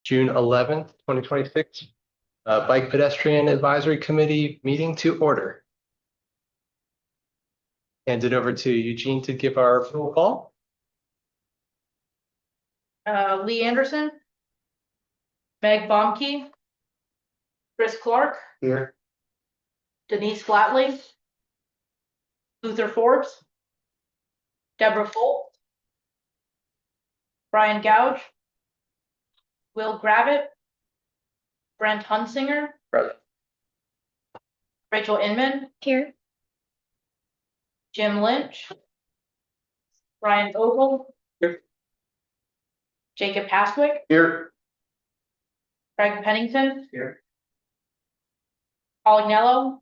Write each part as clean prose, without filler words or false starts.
June 11th, 2026. Bike Pedestrian Advisory Committee meeting to order. Hand it over to Eugene to give our roll call. Lee Anderson, Meg Baumke, Chris Clark, Here. Denise Flatley, Luther Forbes, Deborah Folt, Brian Gouge, Will Gravitt, Brent Hunsinger, Present. Rachel Inman, Here. Jim Lynch, Brian Vogel, Here. Jacob Paswick, Here. Craig Pennington, Here. Paul Agnello,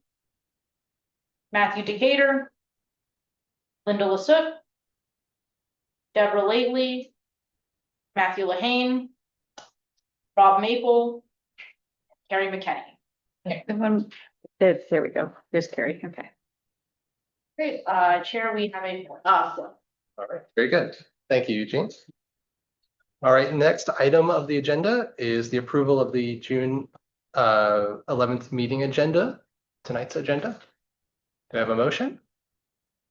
Matthew Decatur, Linda Lasuk, Deborah Lately, Matthew Lahane, Rob Maple, Carrie McKenney. The one, there we go. There's Carrie. Okay. Great. Chair, we have a All right, very good. Thank you, Eugene. All right, next item of the agenda is the approval of the June 11th meeting agenda, tonight's agenda. Do I have a motion?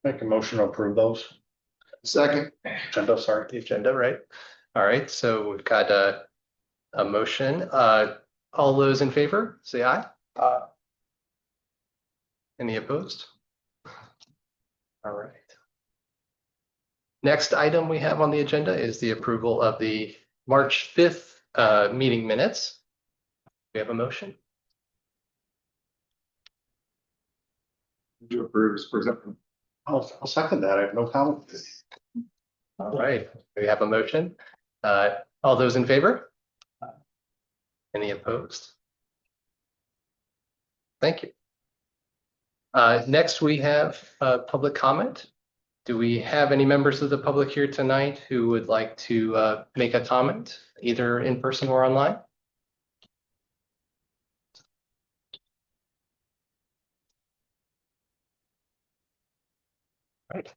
Make a motion to approve those. Second. Agenda, sorry. The agenda, right? All right, so we've got a motion. All those in favor, say aye. Any opposed? All right. Next item we have on the agenda is the approval of the March 5th meeting minutes. We have a motion. To approve is presented. I'll second that. I have no comment. All right, we have a motion. All those in favor? Any opposed? Thank you. Next, we have public comment. Do we have any members of the public here tonight who would like to make a comment, either in person or online? Right.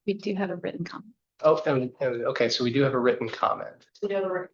We do have a written comment. Oh, okay, so we do have a written comment. We do have a written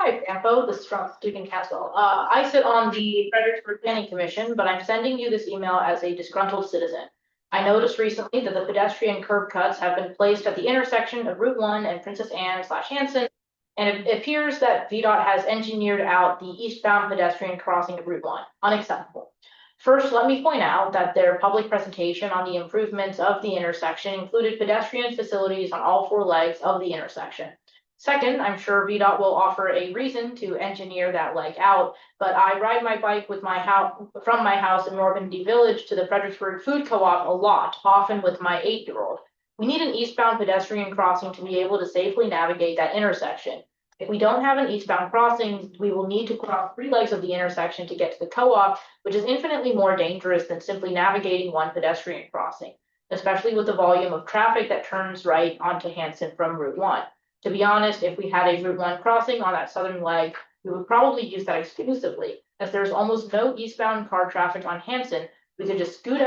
Hi, FAMPO. This is from Dugan Caswell. I sit on the Fredericksburg Planning Commission, but I'm sending you this email as a disgruntled citizen. I noticed recently that the pedestrian curb cuts have been placed at the intersection of Route 1 and Princess Anne/Hanson, and it appears that VDOT has engineered out the eastbound pedestrian crossing of Route 1. Unacceptable. First, let me point out that their public presentation on the improvements of the intersection included pedestrian facilities on all four legs of the intersection. Second, I'm sure VDOT will offer a reason to engineer that leg out, but I ride my bike with my house from my house in Normandy Village to the Fredericksburg Food Co-op a lot, often with my 8-year-old. We need an eastbound pedestrian crossing to be able to safely navigate that intersection. If we don't have an eastbound crossing, we will need to cross 3 legs of the intersection to get to the co-op, which is infinitely more dangerous than simply navigating one pedestrian crossing, especially with the volume of traffic that turns right onto Hanson from Route 1. To be honest, if we had a Route 1 crossing on that southern leg, we would probably use that exclusively, as there's almost no eastbound car traffic on Hanson. We could just scoot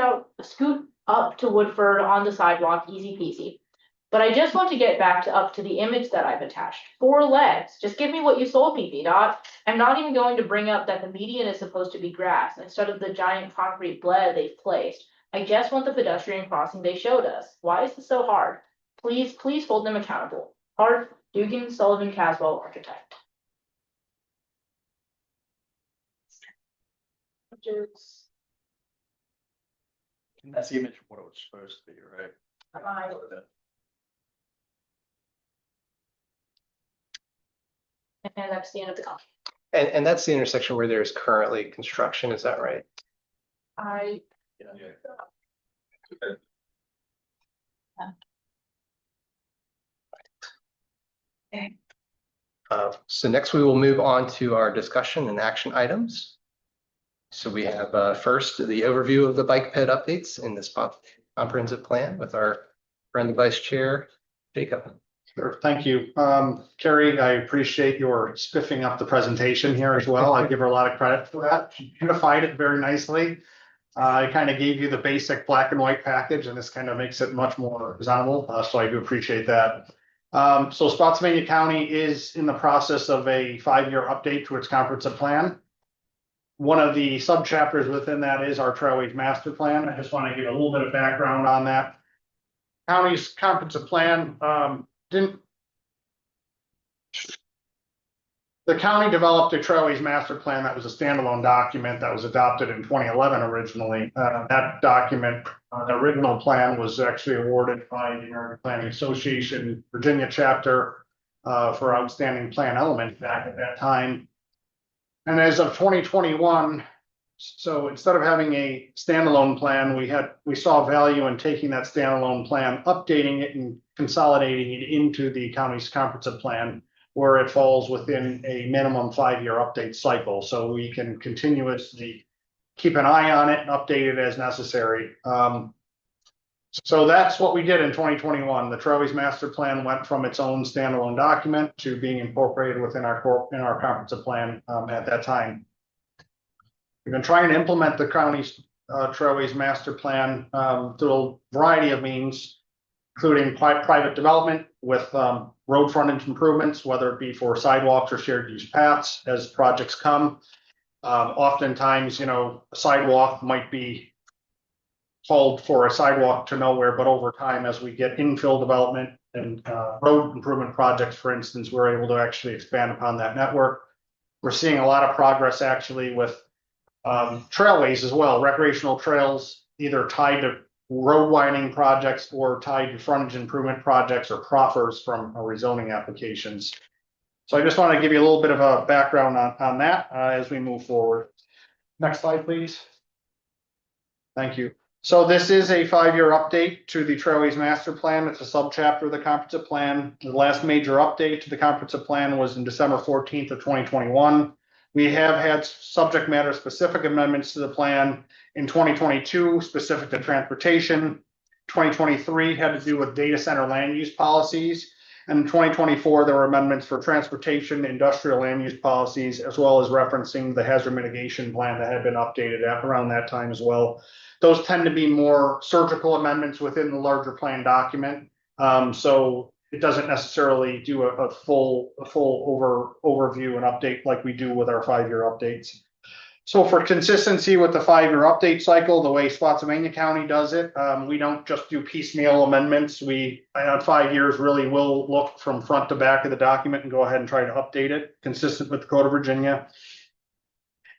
up to Woodford on the sidewalk, easy peasy. But I just want to get back up to the image that I've attached. 4 legs. Just give me what you sold me, VDOT. I'm not even going to bring up that the median is supposed to be grass instead of the giant concrete bled they've placed. I just want the pedestrian crossing they showed us. Why is this so hard? Please hold them accountable. Hart, Dugan, Sullivan, Caswell, architect. That's the image of what it was supposed to be, right? And that's the end of the comment. And that's the intersection where there's currently construction, is that right? So next we will move on to our discussion and action items. So we have first the overview of the bike ped updates in this comprehensive plan with our friend Vice Chair Jacob. Sure, thank you. Carrie, I appreciate your spiffing up the presentation here as well. I give her a lot of credit for that. She unified it very nicely. I kind of gave you the basic black and white package, and this kind of makes it much more presentable. So I do appreciate that. So Spotsylvania County is in the process of a 5-year update to its comprehensive plan. One of the subchapters within that is our Trailways Master Plan. I just want to give a little bit of background on that. County's comprehensive plan The county developed a Trailways Master Plan that was a standalone document that was adopted in 2011 originally. That document, the original plan was actually awarded by the American Planning Association Virginia chapter for outstanding plan element back at that time. And as of 2021, so instead of having a standalone plan, we saw value in taking that standalone plan, updating it and consolidating it into the county's comprehensive plan, where it falls within a minimum 5-year update cycle. So we can continuously keep an eye on it and update it as necessary. So that's what we did in 2021. The Trailways Master Plan went from its own standalone document to being incorporated within our comprehensive plan at that time. We've been trying to implement the county's Trailways Master Plan through a variety of means, including private development with road frontage improvements, whether it be for sidewalks or shared use paths as projects come. Oftentimes, a sidewalk might be called for a sidewalk to nowhere, but over time, as we get infill development and road improvement projects, for instance, we're able to actually expand upon that network. We're seeing a lot of progress actually with trailways as well, recreational trails, either tied to road widening projects or tied to frontage improvement projects or proffers from rezoning applications. So I just want to give you a little bit of a background on that as we move forward. Next slide, please. Thank you. So this is a 5-year update to the Trailways Master Plan. It's a subchapter of the comprehensive plan. The last major update to the comprehensive plan was in December 14th of 2021. We have had subject matter specific amendments to the plan in 2022, specific to transportation. 2023 had to do with data center land use policies. And in 2024, there were amendments for transportation, industrial land use policies, as well as referencing the hazard mitigation plan that had been updated around that time as well. Those tend to be more surgical amendments within the larger plan document. So it doesn't necessarily do a full overview and update like we do with our 5-year updates. So for consistency with the 5-year update cycle, the way Spotsylvania County does it, we don't just do piecemeal amendments. We, on 5 years, really will look from front to back of the document and go ahead and try to update it, consistent with the Code of Virginia.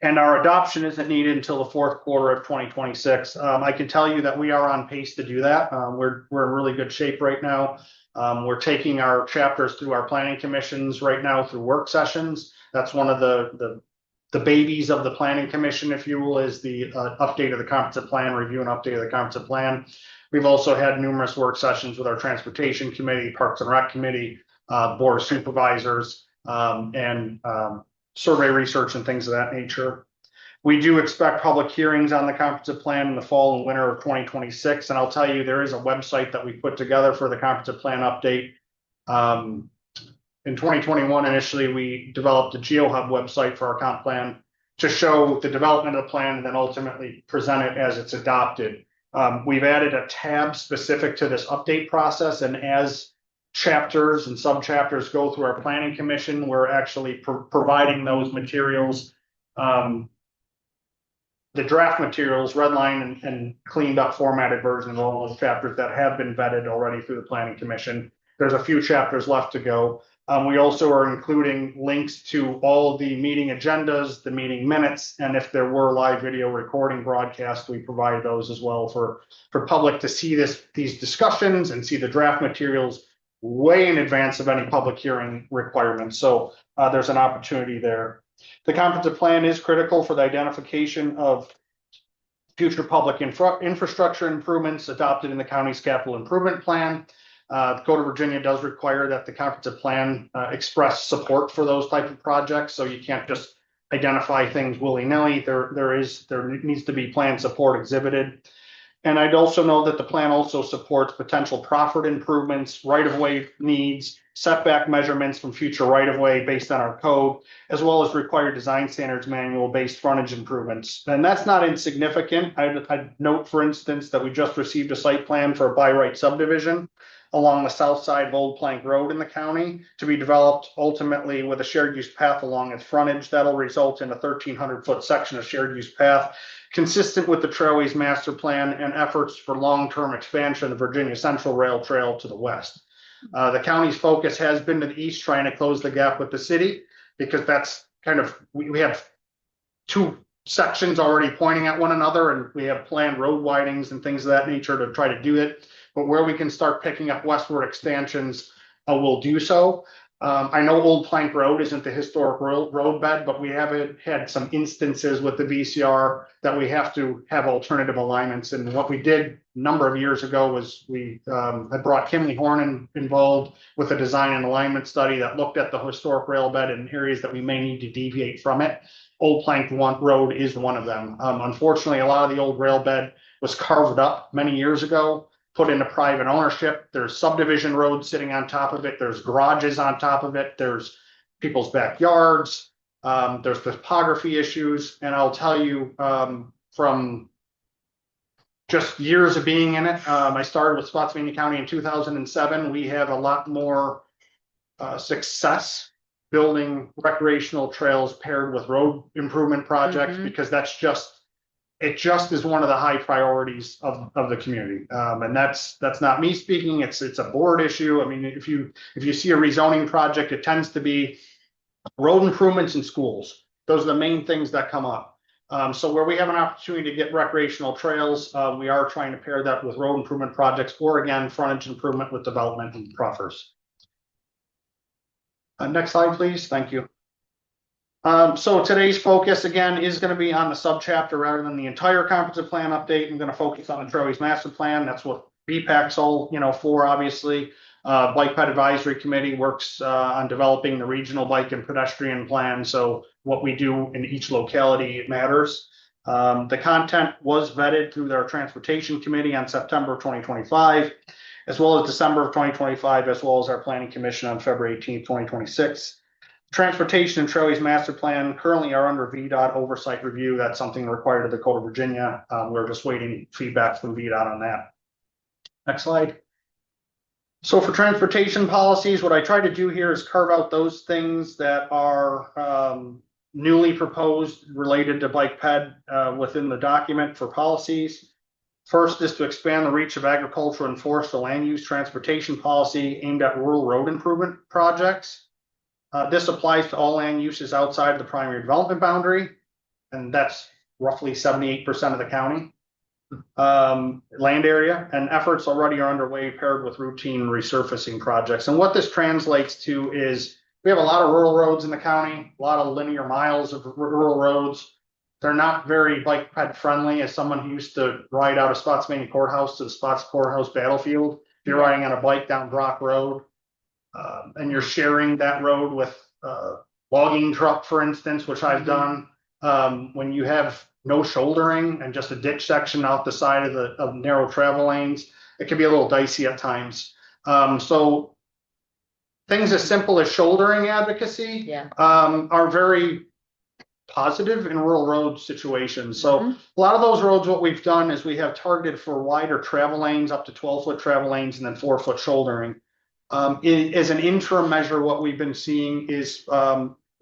And our adoption isn't needed until the 4th quarter of 2026. I can tell you that we are on pace to do that. We're in really good shape right now. We're taking our chapters through our planning commissions right now through work sessions. That's one of the babies of the planning commission, if you will, is the update of the comprehensive plan, review and update of the comprehensive plan. We've also had numerous work sessions with our transportation committee, parks and rec committee, board of supervisors, and survey research and things of that nature. We do expect public hearings on the comprehensive plan in the fall and winter of 2026. And I'll tell you, there is a website that we put together for the comprehensive plan update. In 2021, initially, we developed a GeoHub website for our comp plan to show the development of the plan and then ultimately present it as it's adopted. We've added a tab specific to this update process, and as chapters and subchapters go through our planning commission, we're actually providing those materials, the draft materials, redlined and cleaned up formatted version of all those chapters that have been vetted already through the planning commission. There's a few chapters left to go. We also are including links to all of the meeting agendas, the meeting minutes, and if there were live video recording broadcasts, we provide those as well for public to see these discussions and see the draft materials way in advance of any public hearing requirements. So there's an opportunity there. The comprehensive plan is critical for the identification of future public infrastructure improvements adopted in the county's capital improvement plan. The Code of Virginia does require that the comprehensive plan express support for those type of projects. So you can't just identify things willy-nilly. There needs to be plan support exhibited. And I'd also know that the plan also supports potential proffered improvements, right-of-way needs, setback measurements from future right-of-way based on our code, as well as required design standards manual based frontage improvements. And that's not insignificant. I'd note, for instance, that we just received a site plan for a by right subdivision along the south side of Old Plank Road in the county to be developed ultimately with a shared use path along its frontage. That'll result in a 1,300-foot section of shared use path consistent with the Trailways Master Plan and efforts for long-term expansion of Virginia Central Rail Trail to the west. The county's focus has been to the east, trying to close the gap with the city, because that's kind of, we have two sections already pointing at one another, and we have planned road widenings and things of that nature to try to do it. But where we can start picking up westward expansions, we'll do so. I know Old Plank Road isn't the historic road bed, but we have had some instances with the VCR that we have to have alternative alignments. And what we did a number of years ago was we had brought Kimley Horn involved with a design and alignment study that looked at the historic rail bed and areas that we may need to deviate from it. Old Plank Road is one of them. Unfortunately, a lot of the old rail bed was carved up many years ago, put into private ownership. There's subdivision roads sitting on top of it. There's garages on top of it. There's people's backyards. There's topography issues. And I'll tell you, from just years of being in it, I started with Spotsylvania County in 2007. We have a lot more success building recreational trails paired with road improvement projects, because it just is one of the high priorities of the community. And that's not me speaking. It's a board issue. I mean, if you see a rezoning project, it tends to be road improvements in schools. Those are the main things that come up. So where we have an opportunity to get recreational trails, we are trying to pair that with road improvement projects, or again, frontage improvement with development and proffers. Next slide, please. Thank you. So today's focus again is going to be on the subchapter rather than the entire comprehensive plan update. I'm going to focus on the Trailways Master Plan. That's what BPAC's all, for, obviously. Bike Ped Advisory Committee works on developing the regional bike and pedestrian plan. So what we do in each locality matters. The content was vetted through their Transportation Committee on September of 2025, as well as December of 2025, as well as our Planning Commission on February 18th, 2026. Transportation and Trailways Master Plan currently are under VDOT oversight review. That's something required of the Code of Virginia. We're just waiting feedback from VDOT on that. Next slide. So for transportation policies, what I try to do here is carve out those things that are newly proposed related to bike ped within the document for policies. First is to expand the reach of agriculture and forestry land use transportation policy aimed at rural road improvement projects. This applies to all land uses outside the primary development boundary, and that's roughly 78% of the county land area, and efforts already are underway paired with routine resurfacing projects. And what this translates to is we have a lot of rural roads in the county, a lot of linear miles of rural roads. They're not very bike ped friendly. As someone who used to ride out of Spotsylvania Courthouse to the Spots Courthouse battlefield, if you're riding on a bike down Brock Road, and you're sharing that road with a logging truck, for instance, which I've done, when you have no shouldering and just a ditch section out the side of narrow travel lanes, it can be a little dicey at times. So things as simple as shouldering advocacy are very positive in rural road situations. So a lot of those roads, what we've done is we have targeted for wider travel lanes, up to 12-foot travel lanes, and then 4-foot shouldering. As an interim measure, what we've been seeing is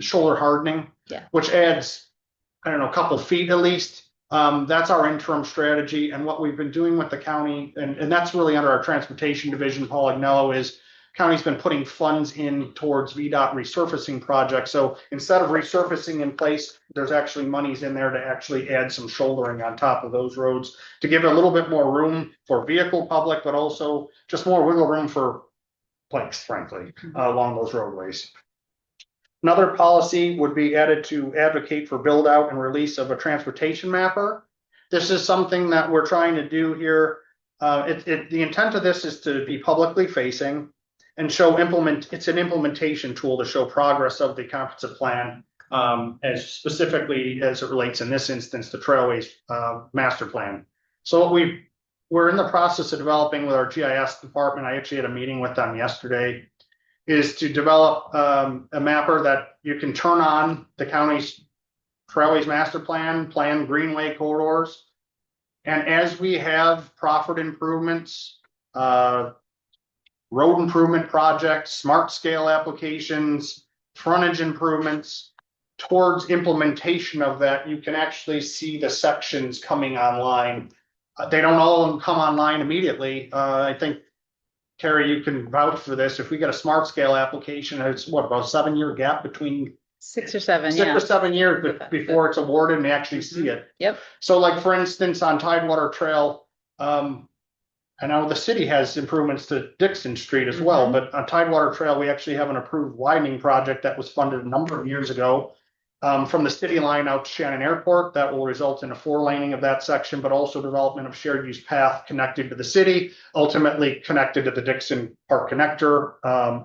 shoulder hardening, which adds, I don't know, a couple feet at least. That's our interim strategy. And what we've been doing with the county, and that's really under our transportation division, Paul Agnello, is county's been putting funds in towards VDOT resurfacing projects. So instead of resurfacing in place, there's actually monies in there to actually add some shouldering on top of those roads to give it a little bit more room for vehicle public, but also just more wiggle room for bikes, frankly, along those roadways. Another policy would be added to advocate for build out and release of a transportation mapper. This is something that we're trying to do here. The intent of this is to be publicly facing and show it's an implementation tool to show progress of the comprehensive plan, as specifically as it relates in this instance to Trailways Master Plan. So what we've we're in the process of developing with our GIS department. I actually had a meeting with them yesterday, is to develop a mapper that you can turn on the county's Trailways Master Plan, greenway corridors. And as we have profit improvements, road improvement projects, smart scale applications, frontage improvements towards implementation of that, you can actually see the sections coming online. They don't all come online immediately. I think, Terry, you can vouch for this. If we get a smart scale application, it's what, about a 7-year gap between 6 or 7, 6 yeah. or 7 years before it's awarded and they actually see it. Yep. So like, for instance, on Tidewater Trail, I know the city has improvements to Dixon Street as well, but on Tidewater Trail, we actually have an approved widening project that was funded a number of years ago from the city line out to Shannon Airport. That will result in a 4-laning of that section, but also development of shared use path connected to the city, ultimately connected to the Dixon Park connector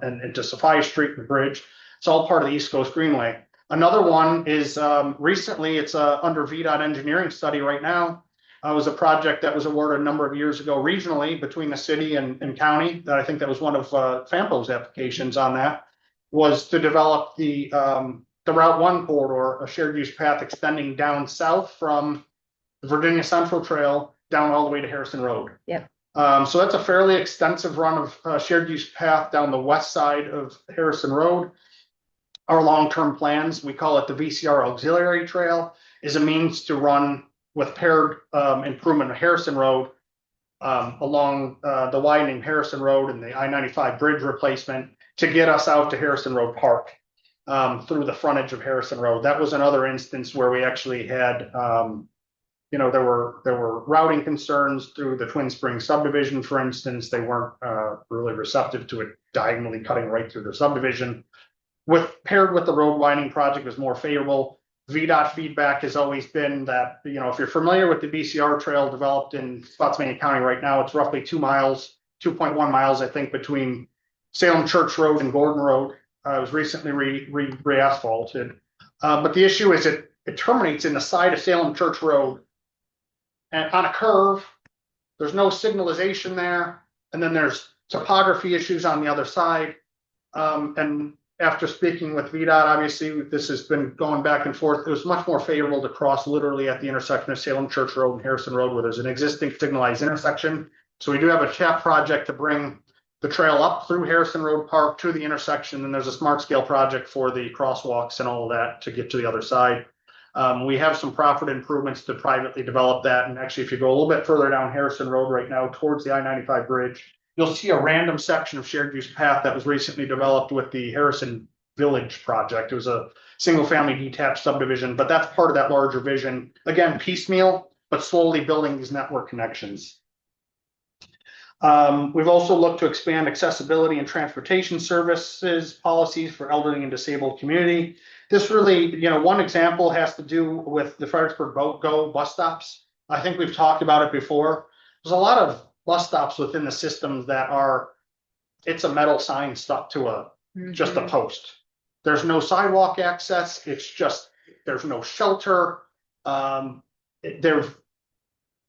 and to Sophia Street and the bridge. It's all part of the East Coast Greenway. Another one is recently, it's under VDOT engineering study right now. It was a project that was awarded a number of years ago regionally between the city and county. That I think that was one of FAMPO's applications on that, was to develop the Route 1 corridor, a shared use path extending down south from the Virginia Central Trail down all the way to Harrison Road. Yep. So that's a fairly extensive run of shared use path down the west side of Harrison Road. Our long-term plans, we call it the VCR Auxiliary Trail, is a means to run with paired improvement of Harrison Road along the widening Harrison Road and the I-95 bridge replacement to get us out to Harrison Road Park through the frontage of Harrison Road. That was another instance where we actually had, there were routing concerns through the Twin Springs subdivision, for instance. They weren't really receptive to it diagonally cutting right through the subdivision. Paired with the road widening project was more favorable. VDOT feedback has always been that, if you're familiar with the VCR trail developed in Spotsylvania County right now, it's roughly 2 miles, 2.1 miles, I think, between Salem Church Road and Gordon Road. It was recently re-asphalted. But the issue is it terminates in the side of Salem Church Road and on a curve. There's no signalization there. And then there's topography issues on the other side. And after speaking with VDOT, obviously this has been going back and forth. It was much more favorable to cross literally at the intersection of Salem Church Road and Harrison Road, where there's an existing signalized intersection. So we do have a CHAP project to bring the trail up through Harrison Road Park to the intersection. And there's a smart scale project for the crosswalks and all of that to get to the other side. We have some profit improvements to privately develop that. And actually, if you go a little bit further down Harrison Road right now towards the I-95 bridge, you'll see a random section of shared use path that was recently developed with the Harrison Village project. It was a single family detached subdivision, but that's part of that larger vision. Again, piecemeal, but slowly building these network connections. We've also looked to expand accessibility and transportation services policies for elderly and disabled community. This really, one example has to do with the Fredericksburg Boat Go bus stops. I think we've talked about it before. There's a lot of bus stops within the systems that it's a metal sign stuck to just a post. There's no sidewalk access. There's no shelter. There's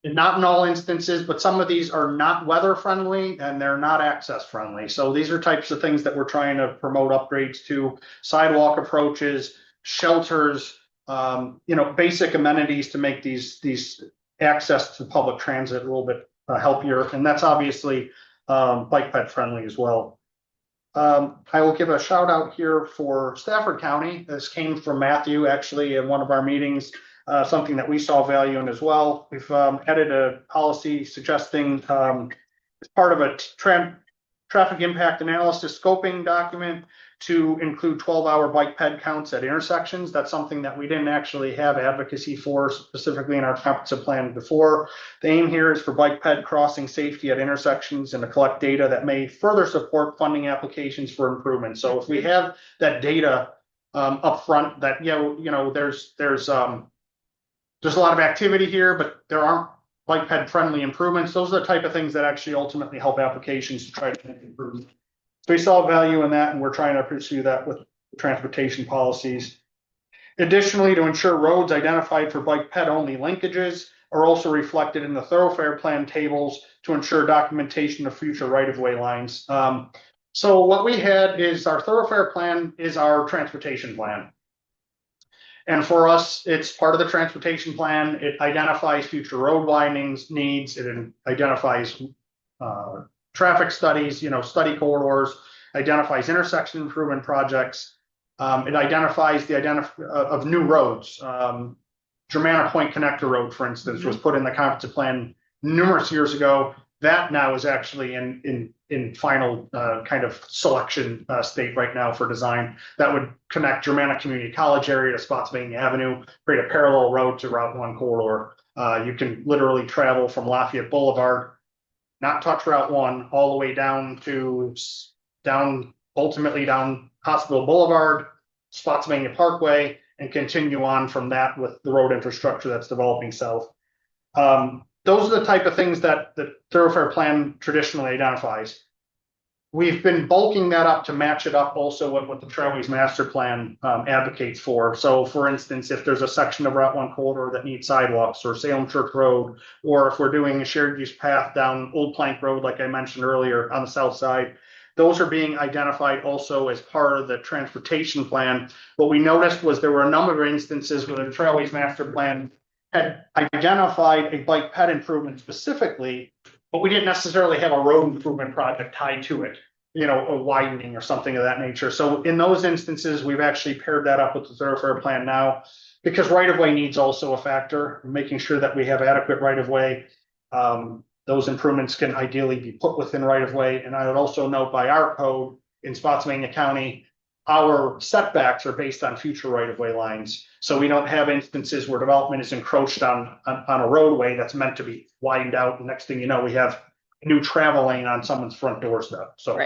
not in all instances, but some of these are not weather friendly and they're not access friendly. So these are types of things that we're trying to promote upgrades to: sidewalk approaches, shelters, basic amenities to make these access to public transit a little bit healthier. And that's obviously bike ped friendly as well. I will give a shout out here for Stafford County. This came from Matthew actually in one of our meetings. Something that we saw value in as well. We've added a policy suggesting as part of a traffic impact analysis scoping document to include 12-hour bike ped counts at intersections. That's something that we didn't actually have advocacy for specifically in our comprehensive plan before. The aim here is for bike ped crossing safety at intersections and to collect data that may further support funding applications for improvement. So if we have that data up front that, there's a lot of activity here, but there aren't bike ped friendly improvements. Those are the type of things that actually ultimately help applications to try to make improvements. So we saw value in that, and we're trying to pursue that with transportation policies. Additionally, to ensure roads identified for bike ped only linkages are also reflected in the thoroughfare plan tables to ensure documentation of future right-of-way lines. So what we had is our thoroughfare plan is our transportation plan. And for us, it's part of the transportation plan. It identifies future road widenings needs. It identifies traffic studies, study corridors, identifies intersection improvement projects. It identifies the of new roads. Germanna Point Connector Road, for instance, was put in the comprehensive plan numerous years ago. That now is actually in final kind of selection state right now for design. That would connect Germanna Community College area to Spotsylvania Avenue, create a parallel road to Route 1 corridor. You can literally travel from Lafayette Boulevard, not touch Route 1, all the way down to ultimately down Hospital Boulevard, Spotsylvania Parkway, and continue on from that with the road infrastructure that's developing south. Those are the type of things that the thoroughfare plan traditionally identifies. We've been bulking that up to match it up also with what the Trailways Master Plan advocates for. So for instance, if there's a section of Route 1 corridor that needs sidewalks, or Salem Church Road, or if we're doing a shared use path down Old Plank Road, like I mentioned earlier on the south side, those are being identified also as part of the transportation plan. What we noticed was there were a number of instances where the Trailways Master Plan had identified a bike ped improvement specifically, but we didn't necessarily have a road improvement project tied to it, a widening or something of that nature. So in those instances, we've actually paired that up with the thoroughfare plan now, because right-of-way needs also a factor, making sure that we have adequate right-of-way. Those improvements can ideally be put within right-of-way. And I would also note by our code in Spotsylvania County, our setbacks are based on future right-of-way lines. So we don't have instances where development is encroached on a roadway that's meant to be widened out. And next thing you know, we have a new travel lane on someone's front doorstep. So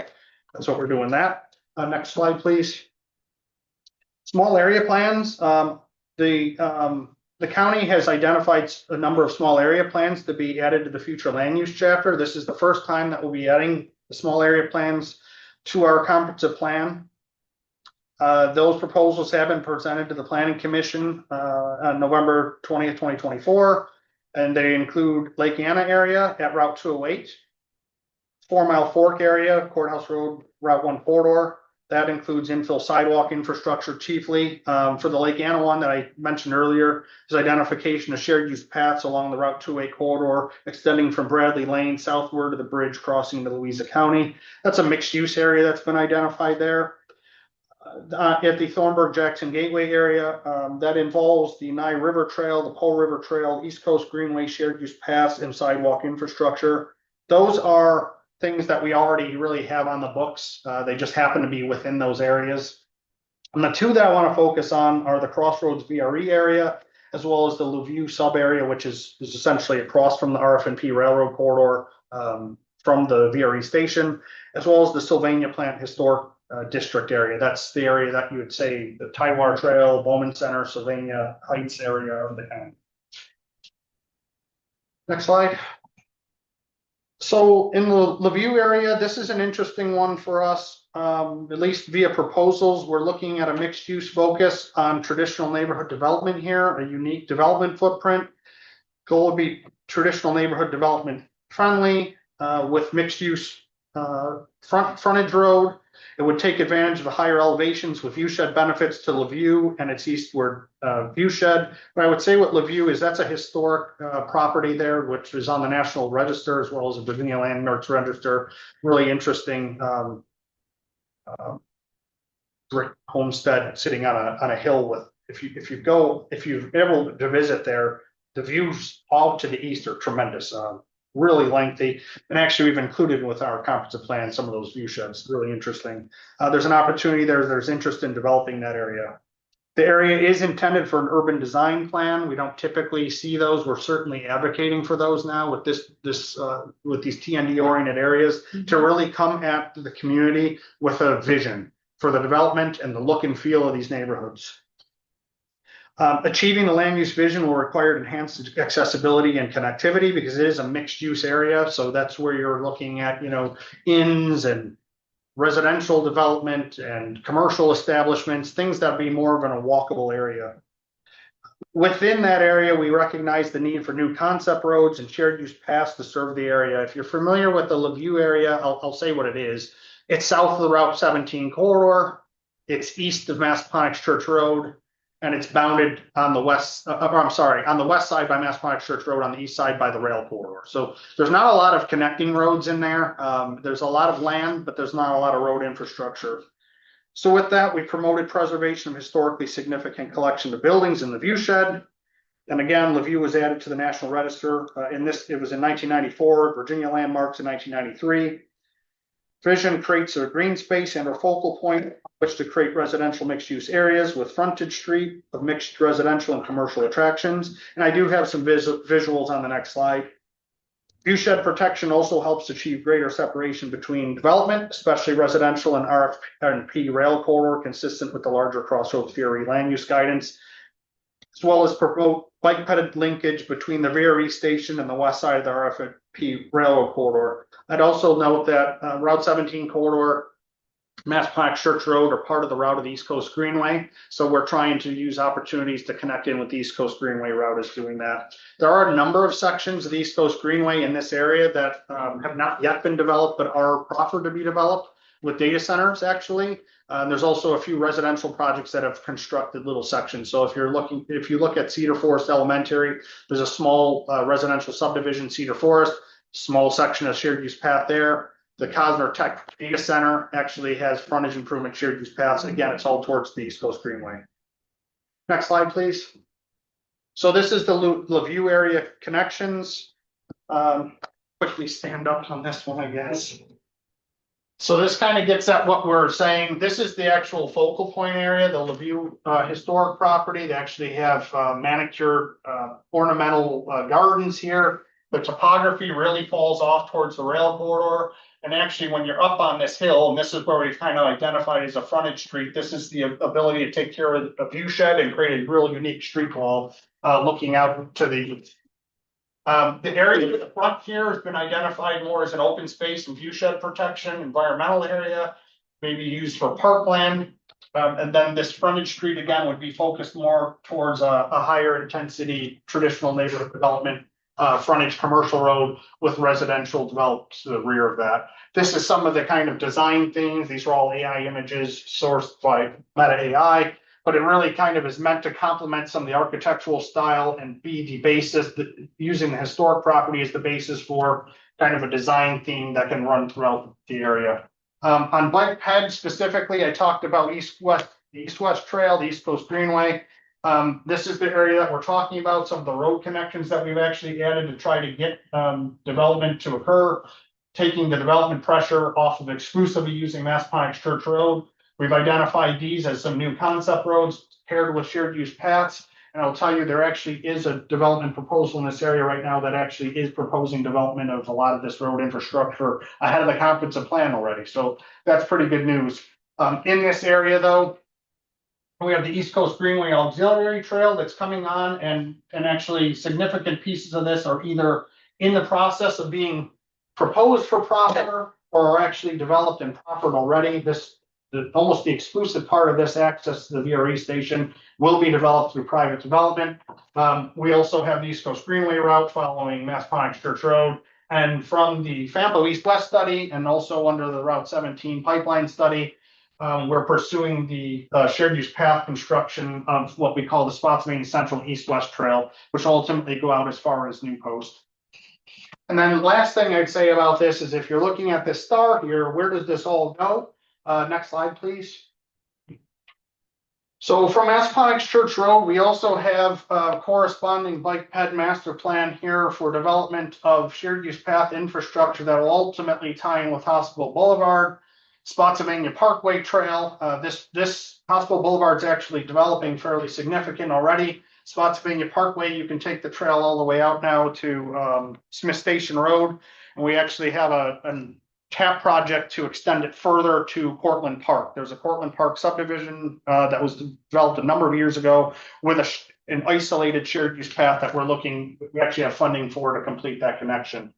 That's what we're doing that. Next slide, please. Small area plans. The county has identified a number of small area plans to be added to the future land use chapter. This is the first time that we'll be adding the small area plans to our comprehensive plan. Those proposals have been presented to the Planning Commission on November 20th, 2024, and they include Lake Anna area at Route 208, 4 Mile Fork area, Courthouse Road, Route 1 corridor. That includes infill sidewalk infrastructure chiefly. For the Lake Anna one that I mentioned earlier, is identification of shared use paths along the Route 208 corridor, extending from Bradley Lane southward to the bridge crossing into Louisa County. That's a mixed use area that's been identified there. At the Thornburg Jackson Gateway area, that involves the Nye River Trail, the Pole River Trail, East Coast Greenway, shared use paths, and sidewalk infrastructure. Those are things that we already really have on the books. They just happen to be within those areas. And the two that I want to focus on are the Crossroads VRE area, as well as the Louvieux sub area, which is essentially across from the RF&P Railroad corridor from the VRE station, as well as the Sylvania Plant Historic District area. That's the area that you would say the Taiwan Trail, Bowman Center, Sylvania Heights area of the county. Next slide. So in the Louvieux area, this is an interesting one for us, at least via proposals. We're looking at a mixed use focus on traditional neighborhood development here, a unique development footprint. Goal would be traditional neighborhood development friendly with mixed use frontage road. It would take advantage of the higher elevations with viewshed benefits to Louvieux and its eastward viewshed. But I would say what Louvieux is, that's a historic property there, which is on the National Register as well as the Virginia Landmarks Register. Really interesting brick homestead sitting on a hill with. If you've ever to visit there, the views all to the east are tremendous. Really lengthy, and actually we've included with our comprehensive plan some of those view sheds. Really interesting. There's an opportunity there. There's interest in developing that area. The area is intended for an urban design plan. We don't typically see those. We're certainly advocating for those now with with these TND oriented areas to really come at the community with a vision for the development and the look and feel of these neighborhoods. Achieving the land use vision will require enhanced accessibility and connectivity because it is a mixed use area. So that's where you're looking at, inns and residential development and commercial establishments, things that be more of a walkable area. Within that area, we recognize the need for new concept roads and shared use paths to serve the area. If you're familiar with the Lavue area, I'll say what it is. It's south of the Route 17 corridor. It's east of Massaponax Church Road, and it's bounded on the west, on the west side by Massaponax Church Road, on the east side by the rail corridor. So there's not a lot of connecting roads in there. There's a lot of land, but there's not a lot of road infrastructure. So with that, we promoted preservation of historically significant collection of buildings in the viewshed. And again, Lavue was added to the National Register. It was in 1994, Virginia landmarks in 1993. Vision creates a green space and a focal point which to create residential mixed-use areas with frontage street of mixed residential and commercial attractions. And I do have some visuals on the next slide. Viewshed protection also helps achieve greater separation between development, especially residential and RFP rail corridor, consistent with the larger Crossroads VRE land use guidance, as well as promote bike-pedal linkage between the VRE station and the west side of the RFP railroad corridor. I'd also note that Route 17 corridor, Massaponax Church Road are part of the route of the East Coast Greenway. So we're trying to use opportunities to connect in with the East Coast Greenway route is doing that. There are a number of sections of the East Coast Greenway in this area that have not yet been developed, but are proffered to be developed with data centers actually. There's also a few residential projects that have constructed little sections. So if you look at Cedar Forest Elementary, there's a small residential subdivision, Cedar Forest, small section of shared use path there. The Cosner Tech Data Center actually has frontage improvement shared use paths. Again, it's all towards the East Coast Greenway. Next slide, please. So this is the Lavue area connections. Quickly stand up on this one, I guess. So this kind of gets at what we're saying. This is the actual focal point area, the Lavue historic property. They actually have manicured ornamental gardens here. The topography really falls off towards the rail corridor. And actually, when you're up on this hill, and this is where we've kind of identified as a frontage street, this is the ability to take care of a viewshed and create a real unique street wall looking out to the area at the front here has been identified more as an open space and viewshed protection, environmental area, maybe used for parkland. And then this frontage street again would be focused more towards a higher intensity traditional neighborhood development. Frontage commercial road with residential developed to the rear of that. This is some of the kind of design things. These are all AI images sourced by Meta AI, but it really kind of is meant to complement some of the architectural style and be the basis that using the historic property as the basis for kind of a design theme that can run throughout the area. On bike ped specifically, I talked about the East-West Trail, the East Coast Greenway. This is the area that we're talking about, some of the road connections that we've actually added to try to get development to occur, taking the development pressure off of exclusively using Massaponax Church Road. We've identified these as some new concept roads paired with shared use paths. And I'll tell you, there actually is a development proposal in this area right now that actually is proposing development of a lot of this road infrastructure ahead of the comprehensive plan already. So that's pretty good news. In this area though, we have the East Coast Greenway Auxiliary Trail that's coming on, and actually significant pieces of this are either in the process of being proposed for proffer or are actually developed and proffered already. Almost the exclusive part of this access to the VRE station will be developed through private development. We also have the East Coast Greenway route following Massaponax Church Road. And from the FAMPO East-West study and also under the Route 17 pipeline study, we're pursuing the shared use path construction of what we call the Spotsylvania Central East-West Trail, which will ultimately go out as far as New Post. And then the last thing I'd say about this is if you're looking at this star here, where does this all go? Next slide, please. So from Massaponax Church Road, we also have a corresponding bike ped master plan here for development of shared use path infrastructure that will ultimately tie in with Hospital Boulevard, Spotsylvania Parkway Trail. This Hospital Boulevard is actually developing fairly significant already. Spotsylvania Parkway, you can take the trail all the way out now to Smith Station Road. And we actually have a TAP project to extend it further to Cortland Park. There's a Cortland Park subdivision that was developed a number of years ago with an isolated shared use path that we actually have funding for to complete that connection.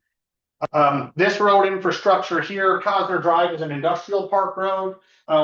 This road infrastructure here, Cosner Drive is an industrial park road.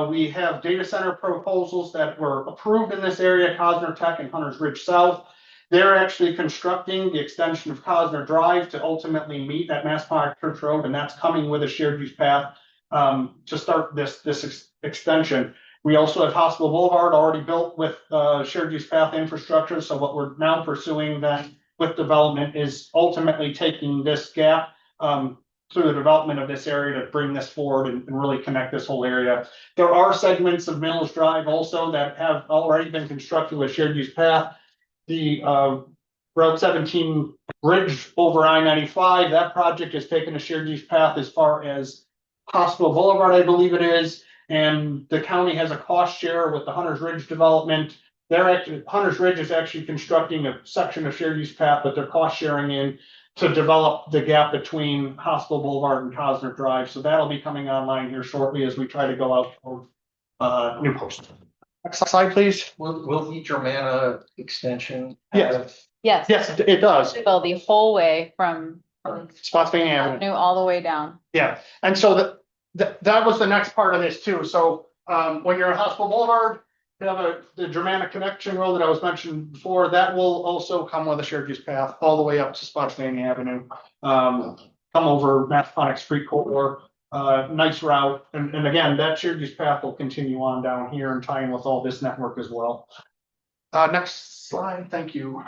We have data center proposals that were approved in this area, Cosner Tech and Hunters Ridge South. They're actually constructing the extension of Cosner Drive to ultimately meet at Maspinock Church Road, and that's coming with a shared use path to start this extension. We also have Hospital Boulevard already built with shared use path infrastructure. So what we're now pursuing then with development is ultimately taking this gap through the development of this area to bring this forward and really connect this whole area. There are segments of Mills Drive also that have already been constructed with shared use path. The Route 17 bridge over I-95, that project has taken a shared use path as far as Hospital Boulevard, I believe it is. And the county has a cost share with the Hunters Ridge development. Hunters Ridge is actually constructing a section of shared use path, but they're cost sharing in to develop the gap between Hospital Boulevard and Cosner Drive. So that'll be coming online here shortly as we try to go out for New Post. Next slide, please. Will the Germana extension? Yes. Yes. Yes, it does. Go the whole way from Spotsylvania Avenue. Avenue all the way down. Yeah, and so that was the next part of this too. So when you're at Hospital Boulevard, you have the Germana connection road that I was mentioning before. That will also come with a shared use path all the way up to Spotsylvania Avenue. Come over Maspinock Street corridor. Nice route, and again, that shared use path will continue on down here and tie in with all this network as well. Next slide, thank you.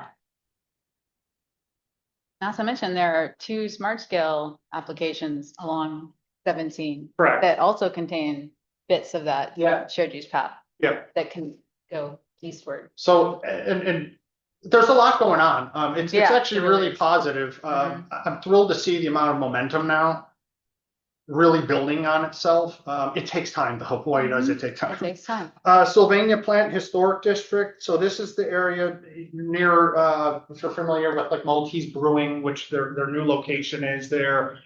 Not to mention, there are 2 smart scale applications along 17 Correct. that also contain bits of that Yeah. shared use path Yeah. that can go eastward. So, and there's a lot going on. It's Yeah, actually it really really is. positive. Mhm. I'm thrilled to see the amount of momentum now really building on itself. It takes time though. Boy, does it take It time. takes time. Sylvania Plant Historic District. So this is the area near, if you're familiar with like Maltese Brewing, which their new location is there.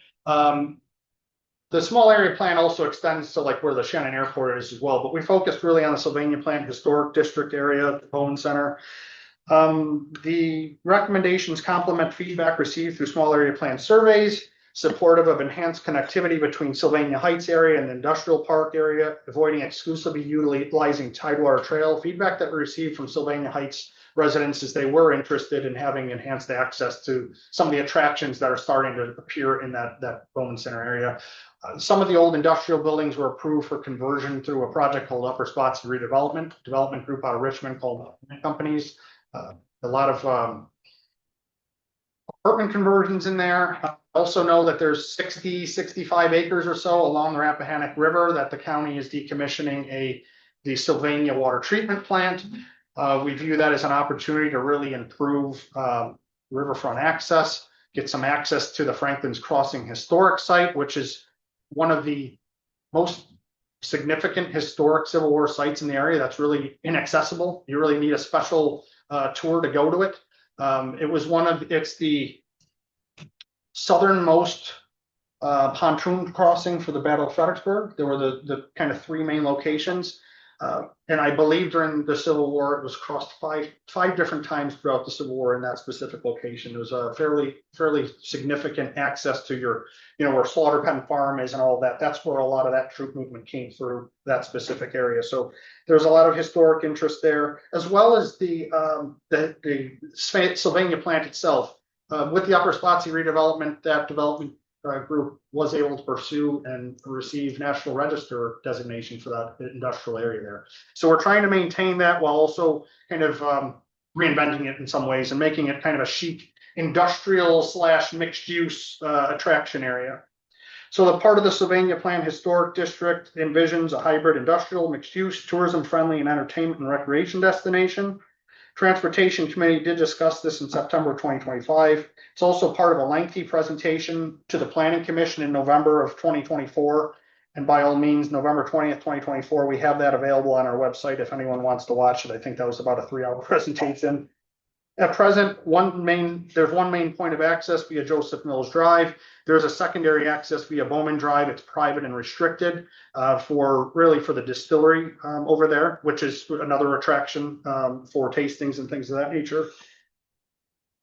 The small area plan also extends to like where the Shannon Airport is as well, but we focused really on the Sylvania Plant Historic District area, the Bowman Center. The recommendations complement feedback received through small area plan surveys, supportive of enhanced connectivity between Sylvania Heights area and the industrial park area, avoiding exclusively utilizing Tidewater Trail. Feedback that we received from Sylvania Heights residents is they were interested in having enhanced access to some of the attractions that are starting to appear in that Bowman Center area. Some of the old industrial buildings were approved for conversion through a project called Upper Spots Redevelopment, development group out of Richmond called Companies. A lot of apartment conversions in there. Also know that there's 65 acres or so along the Rappahannock River that the county is decommissioning the Sylvania water treatment plant. We view that as an opportunity to really improve riverfront access, get some access to the Franklin's Crossing historic site, which is one of the most significant historic Civil War sites in the area that's really inaccessible. You really need a special tour to go to it. It's the southernmost pontoon crossing for the Battle of Fredericksburg. There were the kind of 3 main locations. And I believe during the Civil War, it was crossed five different times throughout the Civil War in that specific location. It was a fairly significant access to where Slaughter Pen Farm is and all that. That's where a lot of that troop movement came through that specific area. So there's a lot of historic interest there, as well as the Sylvania plant itself. With the Upper Spotsy redevelopment, that development group was able to pursue and receive National Register designation for that industrial area there. So we're trying to maintain that while also kind of reinventing it in some ways and making it kind of a chic industrial / mixed use attraction area. So the part of the Sylvania Plant Historic District envisions a hybrid industrial, mixed use, tourism friendly and entertainment and recreation destination. Transportation Committee did discuss this in September 2025. It's also part of a lengthy presentation to the Planning Commission in November of 2024. And by all means, November 20th, 2024, we have that available on our website if anyone wants to watch it. I think that was about a 3-hour presentation. At present, there's one main point of access via Joseph Mills Drive. There's a secondary access via Bowman Drive. It's private and restricted for the distillery over there, which is another attraction for tastings and things of that nature.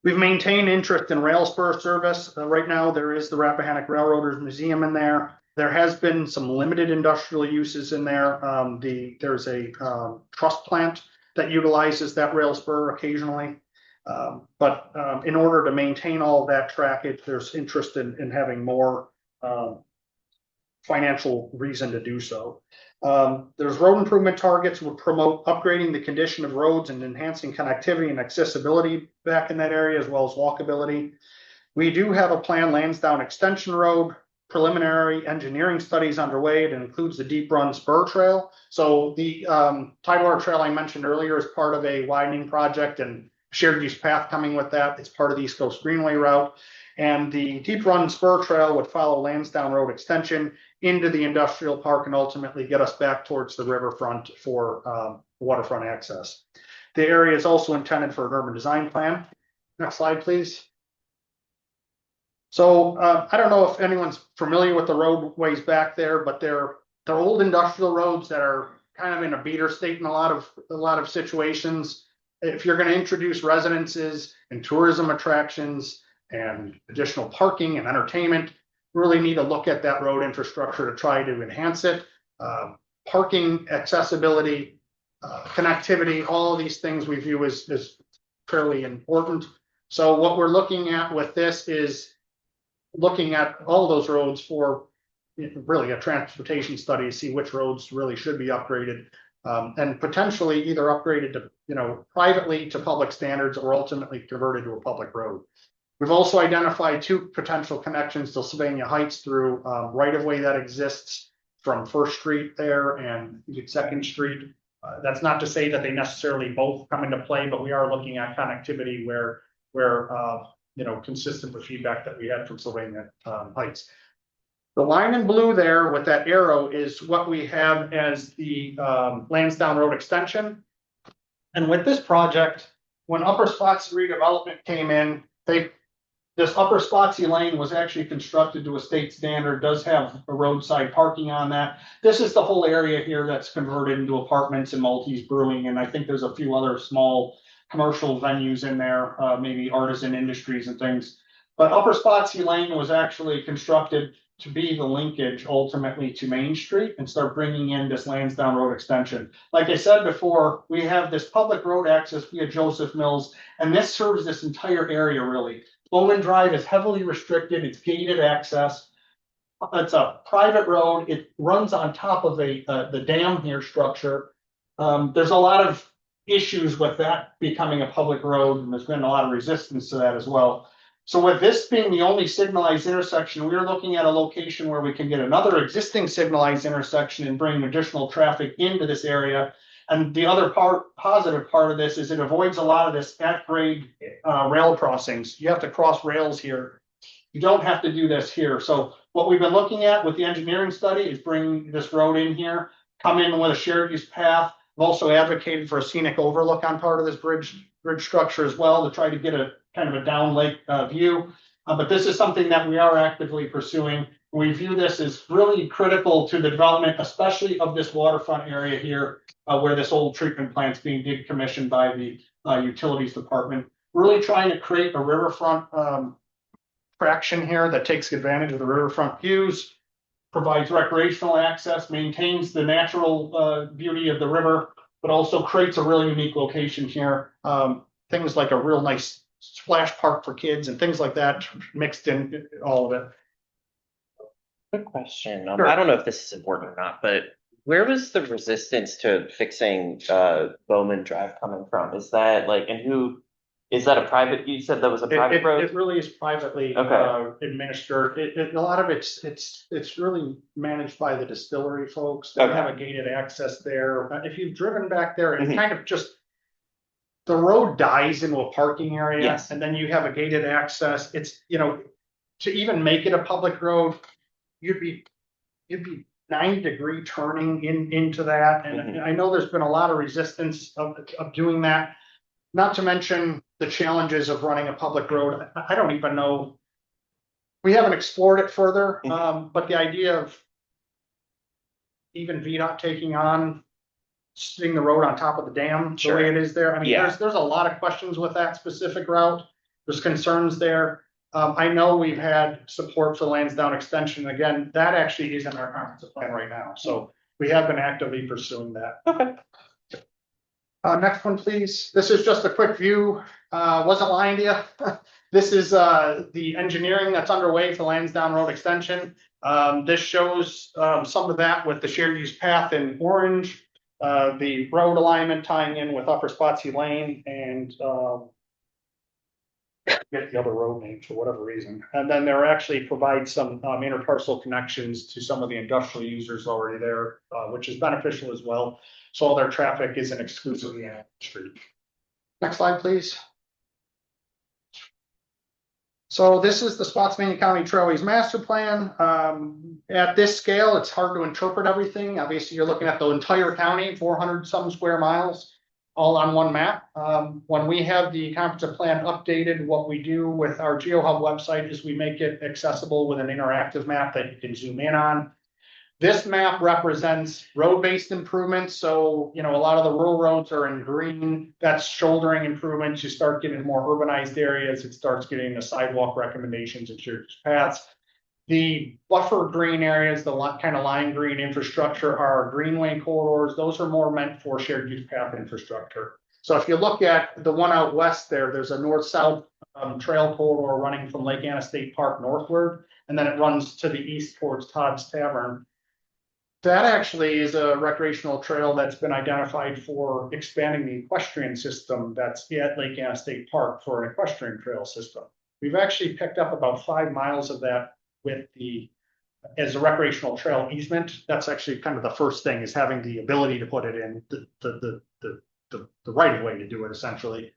We've maintained interest in rail spur service. Right now, there is the Rappahannock Railroaders Museum in there. There has been some limited industrial uses in there. There's a truss plant that utilizes that rail spur occasionally. But in order to maintain all of that trackage, there's interest in having more financial reason to do so. There's road improvement targets would promote upgrading the condition of roads and enhancing connectivity and accessibility back in that area, as well as walkability. We do have a planned Lansdowne Extension Road, preliminary engineering studies underway. It includes the Deep Run Spur Trail. So the Tidewater Trail I mentioned earlier is part of a widening project and shared use path coming with that. It's part of the East Coast Greenway route. And the Deep Run Spur Trail would follow Lansdowne Road Extension into the industrial park and ultimately get us back towards the riverfront for waterfront access. The area is also intended for an urban design plan. Next slide, please. So I don't know if anyone's familiar with the roadways back there, but they're old industrial roads that are kind of in a beater state in a lot of situations. If you're going to introduce residences and tourism attractions and additional parking and entertainment, really need to look at that road infrastructure to try to enhance it. Parking, accessibility, connectivity, all of these things we view as fairly important. So what we're looking at with this is looking at all those roads for really a transportation study to see which roads really should be upgraded, and potentially either upgraded to, privately to public standards or ultimately converted to a public road. We've also identified two potential connections to Sylvania Heights through right-of-way that exists from First Street there and Second Street. That's not to say that they necessarily both come into play, but we are looking at connectivity where consistent with feedback that we had from Sylvania Heights. The line in blue there with that arrow is what we have as the Lansdowne Road Extension. And with this project, when Upper Spotsy redevelopment came in, this Upper Spotsy lane was actually constructed to a state standard, does have a roadside parking on that. This is the whole area here that's converted into apartments and Maltese Brewing, and I think there's a few other small commercial venues in there, maybe artisan industries and things. But Upper Spotsy Lane was actually constructed to be the linkage ultimately to Main Street and start bringing in this Lansdowne Road Extension. Like I said before, we have this public road access via Joseph Mills, and this serves this entire area really. Bowman Drive is heavily restricted, it's gated access. It's a private road, it runs on top of the dam here structure. There's a lot of issues with that becoming a public road, and there's been a lot of resistance to that as well. So with this being the only signalized intersection, we're looking at a location where we can get another existing signalized intersection and bring additional traffic into this area. And the other positive part of this is it avoids a lot of this at-grade rail crossings. You have to cross rails here. You don't have to do this here. So what we've been looking at with the engineering study is bringing this road in here, come in with a shared use path. I've also advocated for a scenic overlook on part of this bridge structure as well to try to get a kind of a down lake view. But this is something that we are actively pursuing. We view this as really critical to the development, especially of this waterfront area here, where this old treatment plant's being decommissioned by the utilities department. Really trying to create a riverfront traction here that takes advantage of the riverfront views, provides recreational access, maintains the natural beauty of the river, but also creates a really unique location here. Things like a real nice splash park for kids and things like that mixed in all of it. Quick question. Sure. I don't know if this is important or not, but where was the resistance to fixing Bowman Drive coming from? Is that is that a private? You said that was a private road? It really is privately administered. A lot of it's really managed by the distillery folks. They have a gated access there. If you've driven back there, it kind of just the road dies into a parking area, yes. And then you have a gated access. It's to even make it a public road, you'd be 90-degree turning into that. And I know there's been a lot of resistance of doing that. Not to mention the challenges of running a public road. I don't even know. We haven't explored it further, but the idea of even VDOT taking on sitting the road on top of the dam the way it is there. I mean, there's a lot of questions with that specific route. There's concerns there. I know we've had support for Lansdowne extension. Again, that actually is in our comprehensive plan right now. So we have been actively pursuing that. Okay. Next one, please. This is just a quick view. Wasn't lying to you. This is the engineering that's underway for Lansdowne Road extension. This shows some of that with the shared use path in orange, the road alignment tying in with Upper Spotsy Lane and get the other road name for whatever reason. And then there actually provide some interparcel connections to some of the industrial users already there, which is beneficial as well. So all their traffic isn't exclusively on the street. Next slide, please. So this is the Spotsylvania County Trailways Master Plan. At this scale, it's hard to interpret everything. Obviously, you're looking at the entire county, 400 some square miles, all on one map. When we have the comprehensive plan updated, what we do with our GeoHub website is we make it accessible with an interactive map that you can zoom in on. This map represents road-based improvements. So, you know, a lot of the rural roads are in green. That's shouldering improvements. You start getting more urbanized areas. It starts getting the sidewalk recommendations and shared paths. The buffer green areas, the kind of lime green infrastructure are greenway corridors. Those are more meant for shared use path infrastructure. So if you look at the one out west there, there's a north-south trail corridor running from Lake Anna State Park northward, and then it runs to the east towards Todd's Tavern. That actually is a recreational trail that's been identified for expanding the equestrian system that's at Lake Anna State Park for an equestrian trail system. We've actually picked up about 5 miles of that with as a recreational trail easement. That's actually kind of the first thing, is having the ability to put it in the right of way to do it essentially.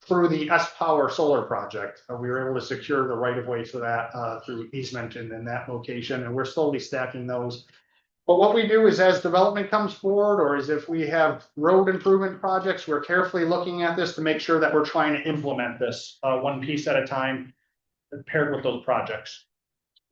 Through the S-Power solar project, we were able to secure the right of way for that through easement and in that location, and we're slowly stacking those. But what we do is, as development comes forward, or as if we have road improvement projects, we're carefully looking at this to make sure that we're trying to implement this one piece at a time, paired with those projects.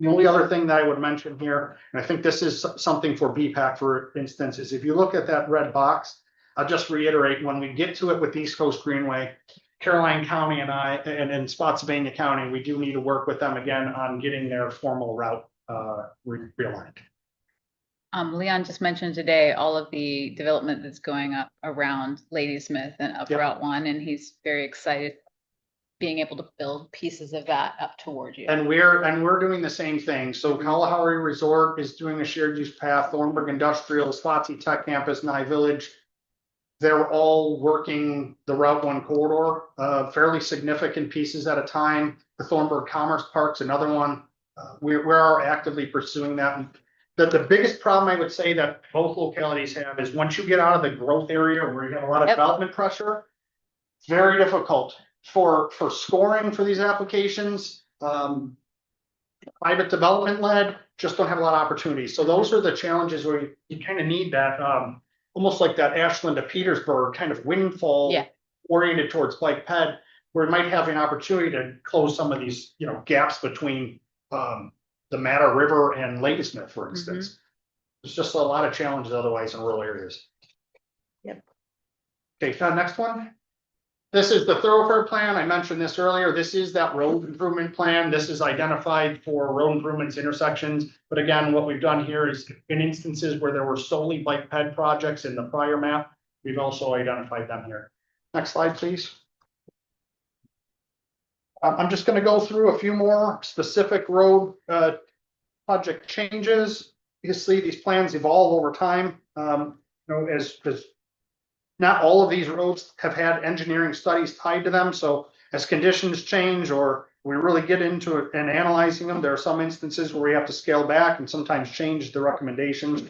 The only other thing that I would mention here, and I think this is something for BPAC, for instance, is if you look at that red box, I'll just reiterate, when we get to it with East Coast Greenway, Caroline County and I, and Spotsylvania County, we do need to work with them again on getting their formal route realigned. Leon just mentioned today all of the development that's going up around Ladysmith and up Yep. Route 1, and he's very excited being able to build pieces of that up toward you. And we're doing the same thing. So Kalahari Resort is doing a shared use path, Thornburg Industrial, Spotsy Tech Campus, Nye Village. They're all working the Route 1 corridor, fairly significant pieces at a time. The Thornburg Commerce Park's another one. We are actively pursuing that. The biggest problem I would say that both localities have is once you get out of the growth area where you have a lot of development pressure, it's very difficult for scoring for these applications. Private development led, just don't have a lot of opportunities. So those are the challenges where you kind of need that, almost like that Ashland to Petersburg kind of windfall oriented towards bike ped, where it might have an opportunity to close some of these, you know, gaps between the Matter River and Ladysmith, for instance. There's just a lot of challenges otherwise in rural areas. Yep. Okay, next one. This is the thoroughfare plan. I mentioned this earlier. This is that road improvement plan. This is identified for road improvements, intersections. But again, what we've done here is in instances where there were solely bike ped projects in the prior map, we've also identified them here. Next slide, please. I'm just going to go through a few more specific road project changes. Obviously, these plans evolve over time. You know, as not all of these roads have had engineering studies tied to them. So as conditions change or we really get into it and analyzing them, there are some instances where we have to scale back and sometimes change the recommendations.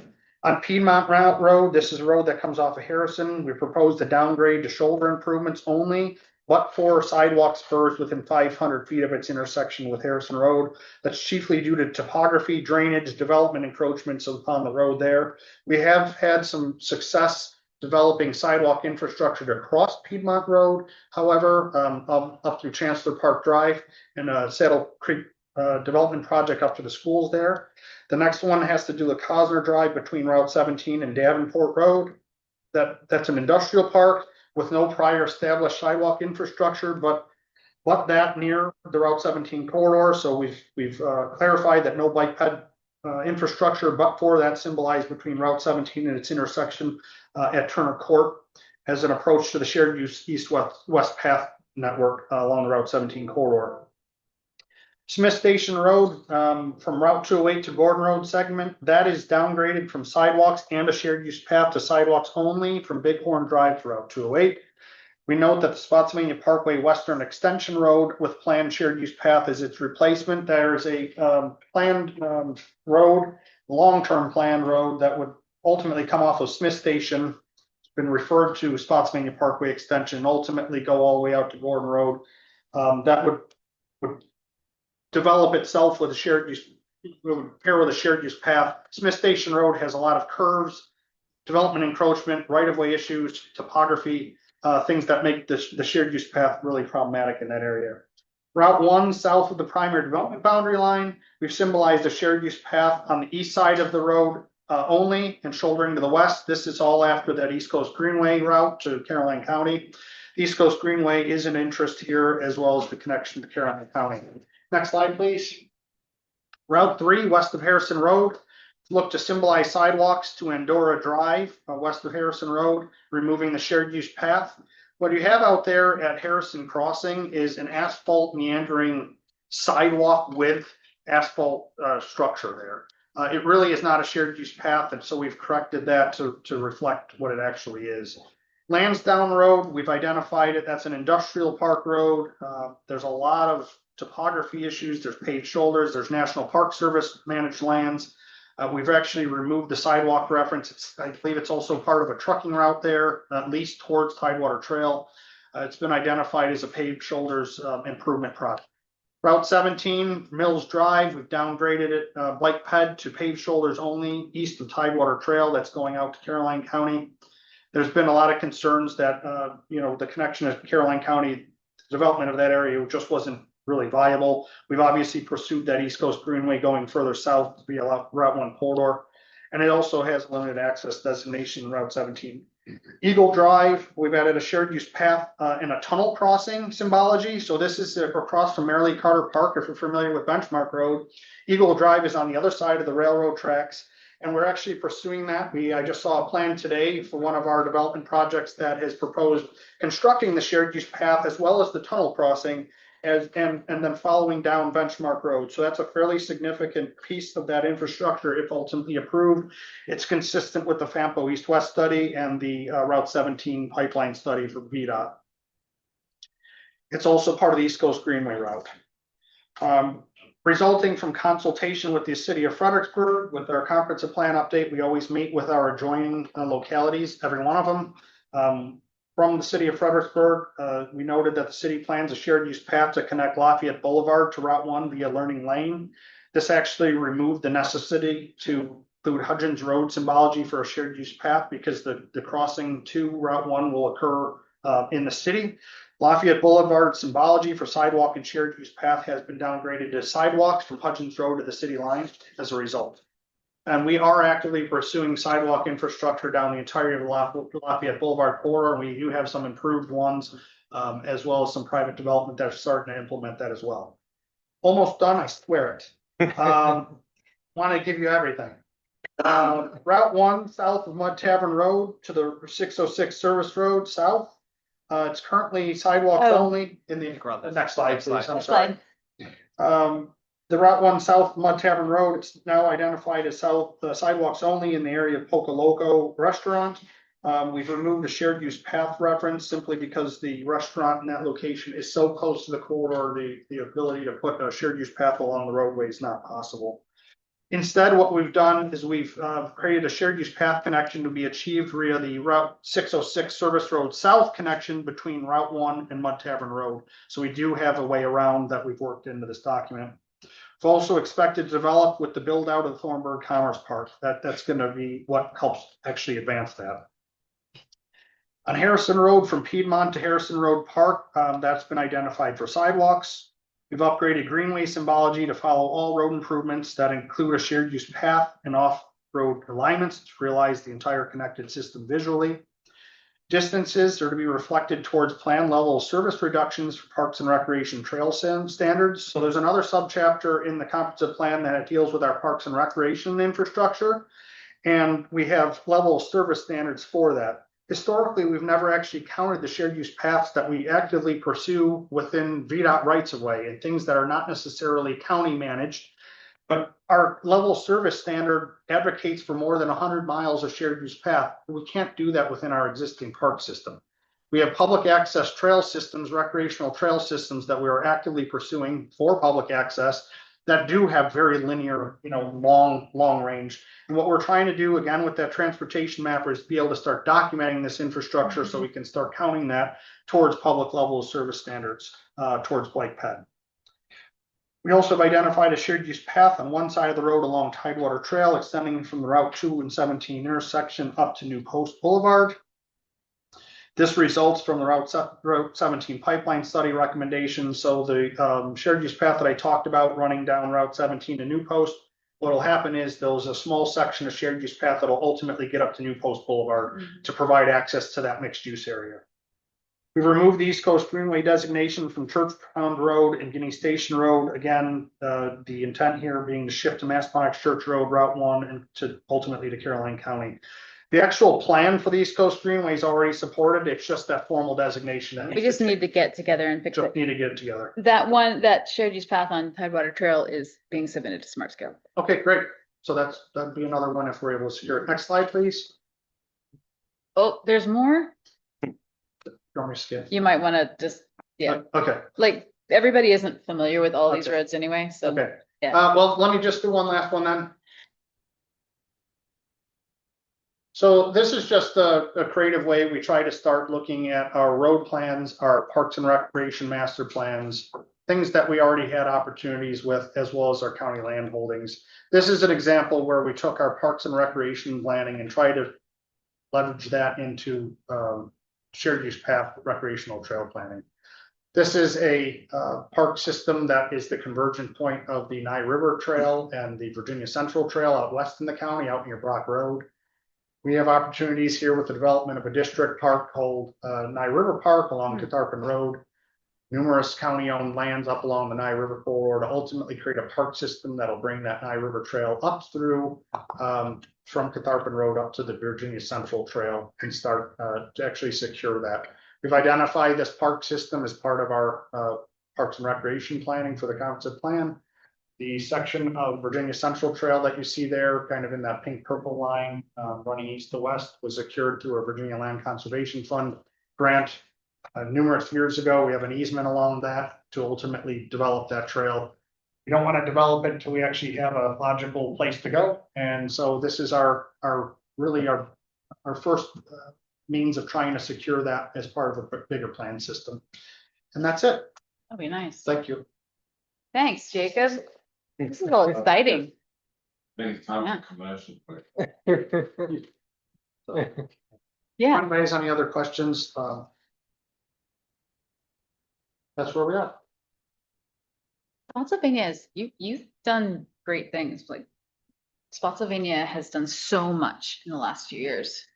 On Piedmont Road, this is a road that comes off of Harrison. We proposed a downgrade to shoulder improvements only, but for sidewalk spurs within 500 feet of its intersection with Harrison Road. That's chiefly due to topography, drainage, development encroachments upon the road there. We have had some success developing sidewalk infrastructure to cross Piedmont Road, however, up through Chancellor Park Drive and Saddle Creek development project up to the schools there. The next one has to do with Cosner Drive between Route 17 and Davenport Road. That's an industrial park with no prior established sidewalk infrastructure, but but that near the Route 17 corridor. So we've clarified that no bike ped infrastructure but for that symbolized between Route 17 and its intersection at Turner Court as an approach to the shared use east-west path network along the Route 17 corridor. Smith Station Road from Route 208 to Gordon Road segment, that is downgraded from sidewalks and a shared use path to sidewalks only from Bighorn Drive to Route 208. We note that the Spotsylvania Parkway Western Extension Road with planned shared use path is its replacement. There is a planned road, long-term planned road that would ultimately come off of Smith Station. It's been referred to Spotsylvania Parkway Extension, ultimately go all the way out to Gordon Road. That would develop itself with a shared use, would pair with a shared use path. Smith Station Road has a lot of curves, development encroachment, right-of-way issues, topography, things that make the shared use path really problematic in that area. Route 1 south of the primary development boundary line, we've symbolized a shared use path on the east side of the road only and shouldering to the west. This is all after that East Coast Greenway route to Caroline County. East Coast Greenway is an interest here as well as the connection to Caroline County. Next slide, please. Route 3 west of Harrison Road. Look to symbolize sidewalks to Andorra Drive, west of Harrison Road, removing the shared use path. What you have out there at Harrison Crossing is an asphalt meandering sidewalk with asphalt structure there. It really is not a shared use path, and so we've corrected that to reflect what it actually is. Lansdowne Road, we've identified it. That's an industrial park road. There's a lot of topography issues. There's paved shoulders. There's National Park Service managed lands. We've actually removed the sidewalk reference. I believe it's also part of a trucking route there, at least towards Tidewater Trail. It's been identified as a paved shoulders improvement project. Route 17, Mills Drive, we've downgraded it bike ped to paved shoulders only east of Tidewater Trail. That's going out to Caroline County. There's been a lot of concerns that the connection of Caroline County, development of that area just wasn't really viable. We've obviously pursued that East Coast Greenway going further south via Route 1 corridor, and it also has limited access designation Route 17. Eagle Drive, we've added a shared use path and a tunnel crossing symbology. So this is across from Marilee Carter Park. If you're familiar with Benchmark Road, Eagle Drive is on the other side of the railroad tracks, and we're actually pursuing that. I just saw a plan today for one of our development projects that has proposed constructing the shared use path as well as the tunnel crossing and then following down Benchmark Road. So that's a fairly significant piece of that infrastructure if ultimately approved. It's consistent with the FAMPO East-West study and the Route 17 pipeline study for VDOT. It's also part of the East Coast Greenway route. Resulting from consultation with the city of Fredericksburg, with our comprehensive plan update, we always meet with our adjoining localities, every one of them. From the city of Fredericksburg, we noted that the city plans a shared use path to connect Lafayette Boulevard to Route 1 via Learning Lane. This actually removed the necessity to include Hudgens Road symbology for a shared use path because the crossing to Route 1 will occur in the city. Lafayette Boulevard symbology for sidewalk and shared use path has been downgraded to sidewalks from Hudgens Road to the city line as a result. And we are actively pursuing sidewalk infrastructure down the entirety of the Lafayette Boulevard corridor. And we do have some improved ones, as well as some private development that's starting to implement that as well. Almost done, I swear it. Want to give you everything. Route 1 south of Mud Tavern Road to the 606 Service Road south. It's currently sidewalks only in the next slide, please. I'm sorry. The Route 1 south Mud Tavern Road, it's now identified as sidewalks only in the area of Poca Loco restaurant. We've removed the shared use path reference simply because the restaurant in that location is so close to the corridor, the ability to put a shared use path along the roadway is not possible. Instead, what we've done is we've created a shared use path connection to be achieved via the Route 606 Service Road South connection between Route 1 and Mud Tavern Road. So we do have a way around that we've worked into this document. It's also expected to develop with the build out of the Thornburg Commerce Park. That's going to be what helps actually advance that. On Harrison Road from Piedmont to Harrison Road Park, that's been identified for sidewalks. We've upgraded greenway symbology to follow all road improvements that include a shared use path and off-road alignments to realize the entire connected system visually. Distances are to be reflected towards plan level service reductions for parks and recreation trail standards. So there's another subchapter in the comprehensive plan that deals with our parks and recreation infrastructure. And we have level of service standards for that. Historically, we've never actually counted the shared use paths that we actively pursue within VDOT rights of way and things that are not necessarily county managed. But our level of service standard advocates for more than 100 miles of shared use path. We can't do that within our existing park system. We have public access trail systems, recreational trail systems that we are actively pursuing for public access that do have very linear, long range. And what we're trying to do again with that transportation mapper is be able to start documenting this infrastructure so we can start counting that towards public level of service standards, towards bike ped. We also have identified a shared use path on one side of the road along Tidewater Trail, extending from the Route 2 and 17 intersection up to New Post Boulevard. This results from the Route 17 pipeline study recommendations. So the shared use path that I talked about running down Route 17 to New Post, what will happen is there's a small section of shared use path that will ultimately get up to New Post Boulevard to provide access to that mixed use area. We've removed the East Coast Greenway designation from Church Pound Road and Guinea Station Road. Again, the intent here being to shift to Massaponax Church Road, Route 1, and to ultimately to Caroline County. The actual plan for the East Coast Greenway is already supported. It's just that formal designation. We just need to get together and fix Just it. need to get it together. That shared use path on Tidewater Trail is being submitted to Smart Scale. Okay, great. So that'd be another one if we're able to secure it. Next slide, please. Oh, there's more? You want me to skip? You might want to just, yeah, Okay, like, everybody isn't familiar with all these Okay. roads anyway, so. okay. Yeah. Well, let me just do one last one then. So this is just a creative way we try to start looking at our road plans, our parks and recreation master plans, things that we already had opportunities with, as well as our county land holdings. This is an example where we took our parks and recreation planning and tried to leverage that into shared use path recreational trail planning. This is a park system that is the convergent point of the Nye River Trail and the Virginia Central Trail out west in the county, out near Brock Road. We have opportunities here with the development of a district park called Nye River Park along Catharpin Road. Numerous county-owned lands up along the Nye River corridor to ultimately create a park system that'll bring that Nye River Trail up through from Catharpin Road up to the Virginia Central Trail and start to actually secure that. We've identified this park system as part of our parks and recreation planning for the comprehensive plan. The section of Virginia Central Trail that you see there, kind of in that pink purple line running east to west, was secured through a Virginia Land Conservation Fund grant numerous years ago. We have an easement along that to ultimately develop that trail. We don't want to develop it until we actually have a logical place to go. And so this is our first means of trying to secure that as part of a bigger plan system. And that's it. That'd be nice. Thank you. Thanks, Jacob. This is all exciting. Think time for commercial. Yeah, Anybody has any other questions? That's where we are. Spotsylvania is, you've done great things, like Spotsylvania has done so much in the last few years.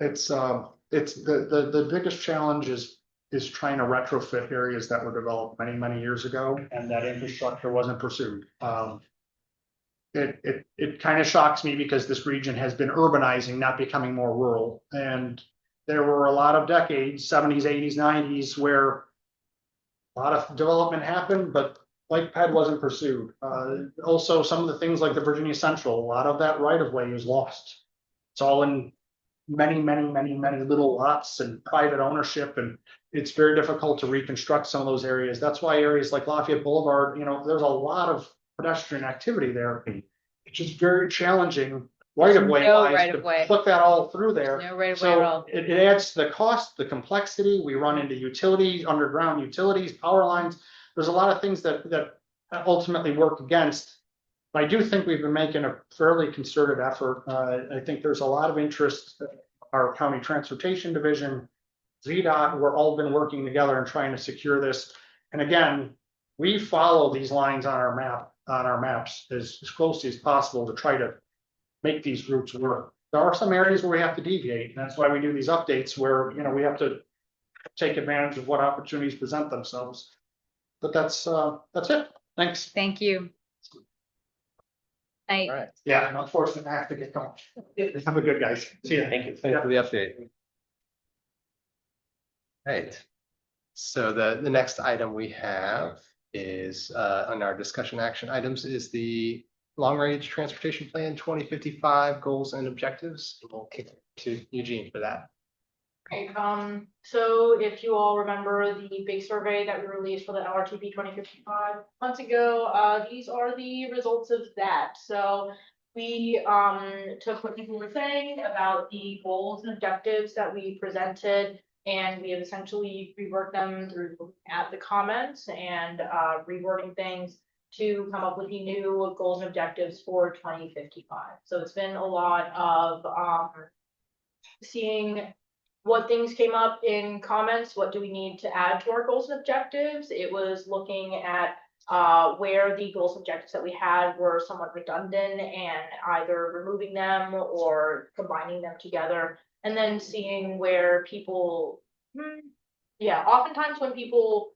It's the biggest challenge is trying to retrofit areas that were developed many years ago and that infrastructure wasn't pursued. It kind of shocks me because this region has been urbanizing, not becoming more rural. And there were a lot of decades, 70s, 80s, 90s, where a lot of development happened, but bike ped wasn't pursued. Also, some of the things like the Virginia Central, a lot of that right of way is lost. It's all in many little lots and private ownership, and it's very difficult to reconstruct some of those areas. That's why areas like Lafayette Boulevard, there's a lot of pedestrian activity there. It's just very challenging right of way to put that all through there. No right of way at all. It adds to the cost, the complexity. We run into utilities, underground utilities, power lines. There's a lot of things that ultimately work against. But I do think we've been making a fairly concerted effort. I think there's a lot of interest. Our county transportation division, ZDOT, we're all been working together and trying to secure this. And again, we follow these lines on our maps as closely as possible to try to make these routes work. there are some areas where we have to deviate, and that's why we do these updates where, you know, we have to take advantage of what opportunities present themselves. But that's it. Thanks. Thank you. All right. Yeah, and unfortunately, I have to get going. Have a good guys. See ya. Thank you. Thanks for the update. Right. So the next item we have is on our discussion action items is the long range transportation plan 2055 goals and objectives. We'll kick it to Eugene for that. Right, so if you all remember the big survey that we released for the LRTP 2055 months ago, these are the results of that. So we took what people were saying about the goals and objectives that we presented, and we have essentially reworked them through at the comments and rewording things to come up with the new goals and objectives for 2055. So it's been a lot of seeing what things came up in comments, what do we need to add to our goals and objectives. It was looking at where the goals and objectives that we had were somewhat redundant and either removing them or combining them together, and then seeing where people, oftentimes when people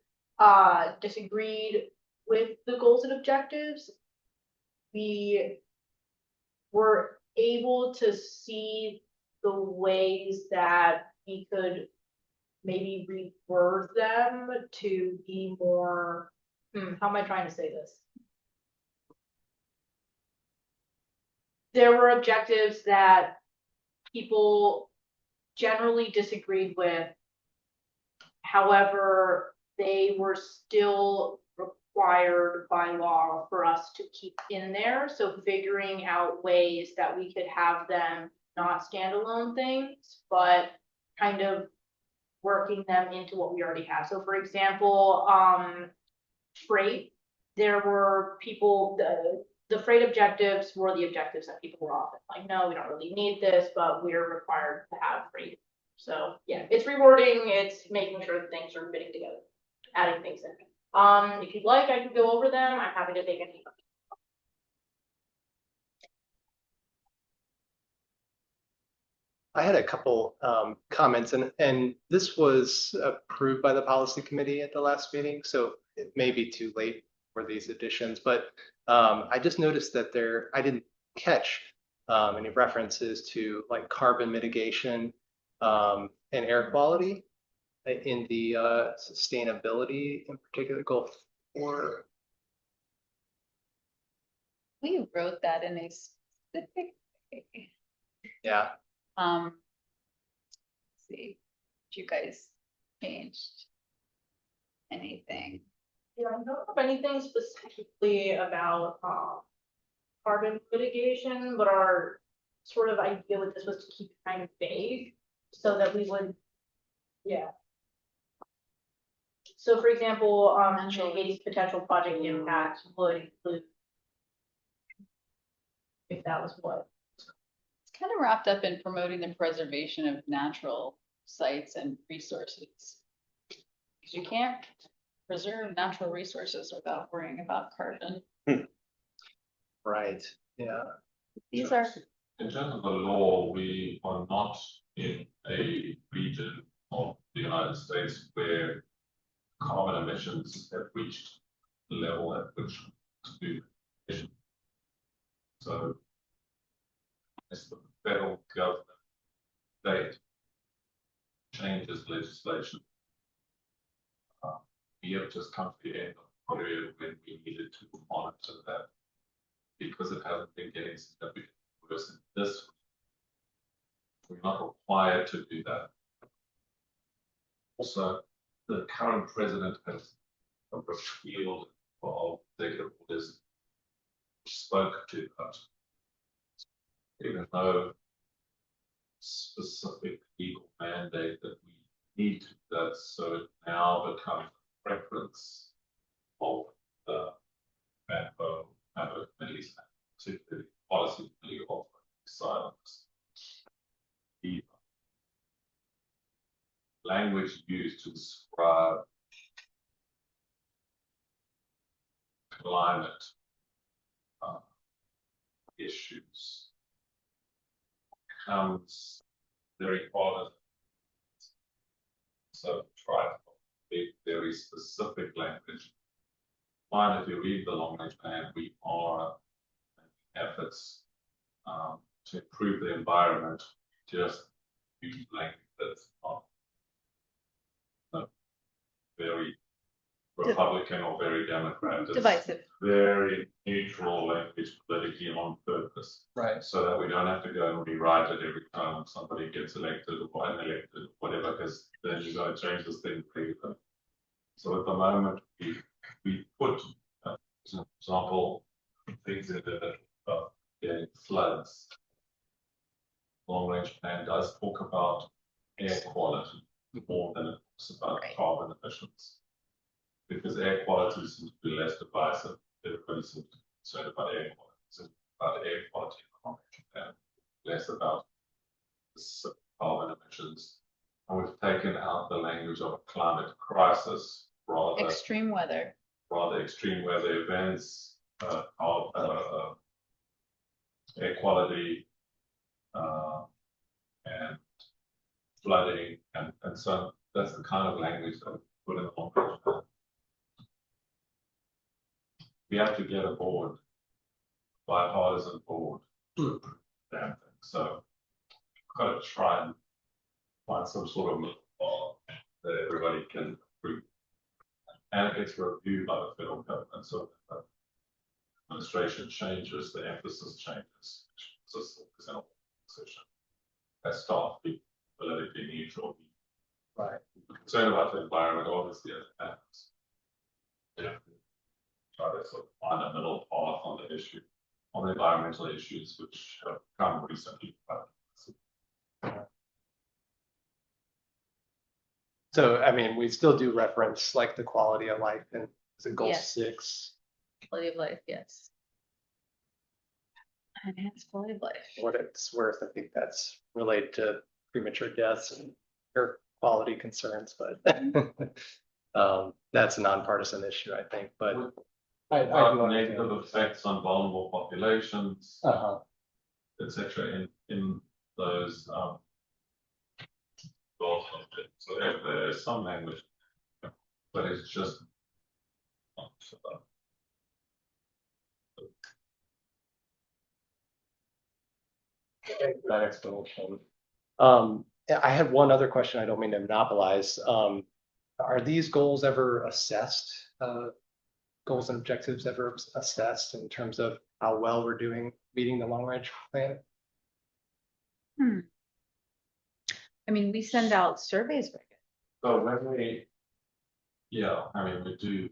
disagreed with the goals and objectives, we were able to see the ways that we could maybe reword them to be more, how am I trying to say this? There were objectives that people generally disagreed with. However, they were still required by law for us to keep in there. So figuring out ways that we could have them not standalone things, but kind of working them into what we already have. So for example, freight, there were people, the freight objectives were the objectives that people were often like, no, we don't really need this, but we're required to have freight. So yeah, it's rewarding, it's making sure that things are fitting together, adding things in. If you'd like, I can go over them. I'm happy to take any. I had a couple comments, and this was approved by the policy committee at the last meeting, so it may be too late for these additions, but I just noticed that I didn't catch any references to like carbon mitigation and air quality in the sustainability, in particular goal 4. We wrote that in a specific way. Yeah. Let's see, if you guys changed anything. Yeah, I don't have anything specifically about carbon mitigation, but our sort of idea with this was to keep it kind of vague so that we would, So for example, mitigating potential project impact would include, if that was what. It's kind of wrapped up in promoting the preservation of natural sites and resources. Because you can't preserve natural resources without worrying about carbon. Right. Yeah. These are. In terms of the law, we are not in a region of the United States where carbon emissions have reached the level at which to do emission. So it's the federal government state changes legislation. We have just come to the end of the period when we needed to monitor that because it hasn't been getting significantly worse in this. We're not required to do that. Also, the current president has repealed of executive orders which spoke to that. Even though specific legal mandate that we need to do that, so it now becomes a preference of the FAMPO committees, particularly policy committee of silence. The language used to describe climate issues becomes very qualitative. So try to be very specific language. Fine, if you read the long range plan, we are making efforts to improve the environment, just use language that's not very Republican or very Democrat. It's Divisive. very neutral language politically on purpose. Right. So that we don't have to go and rewrite it every time somebody gets elected or unelected or whatever, because then you got to change this thing regularly. So at the moment, we put, for example, things in the getting floods. Long range plan does talk about air quality more than it talks about carbon emissions. Because air quality seems to be less divisive. Everybody seems to be concerned about air quality. So about air quality in the long range plan, less about carbon emissions. And we've taken out the language of a climate crisis, rather Extreme weather. extreme weather events, air quality, and flooding, and so that's the kind of language that we put in the long range plan. We have to get a board, bipartisan board, to approve that thing. So we've got to try and find some sort of middle bar that everybody can approve. And it gets reviewed by the federal government. So if the administration changes, the emphasis changes. So it's an position. As staff be politically neutral. Right. We're concerned about the environment, obviously, as it happens. Yeah. Try to sort of find a middle path on the issue, on the environmental issues, which have come recently. So, I mean, we still do reference like the quality of life and is it goal Yes. 6? Quality of life, yes. Enhanced quality of life. What it's worth, I think that's related to premature deaths and air quality concerns, but that's a nonpartisan issue, I think, but Negative effects on vulnerable populations, etc. in those goals. So there's some language, but it's just that explanation. I had one other question. I don't mean to monopolize. Are these goals ever assessed? Goals and objectives ever assessed in terms of how well we're doing meeting the long range plan? I mean, we send out surveys regularly. so when we, I mean, we do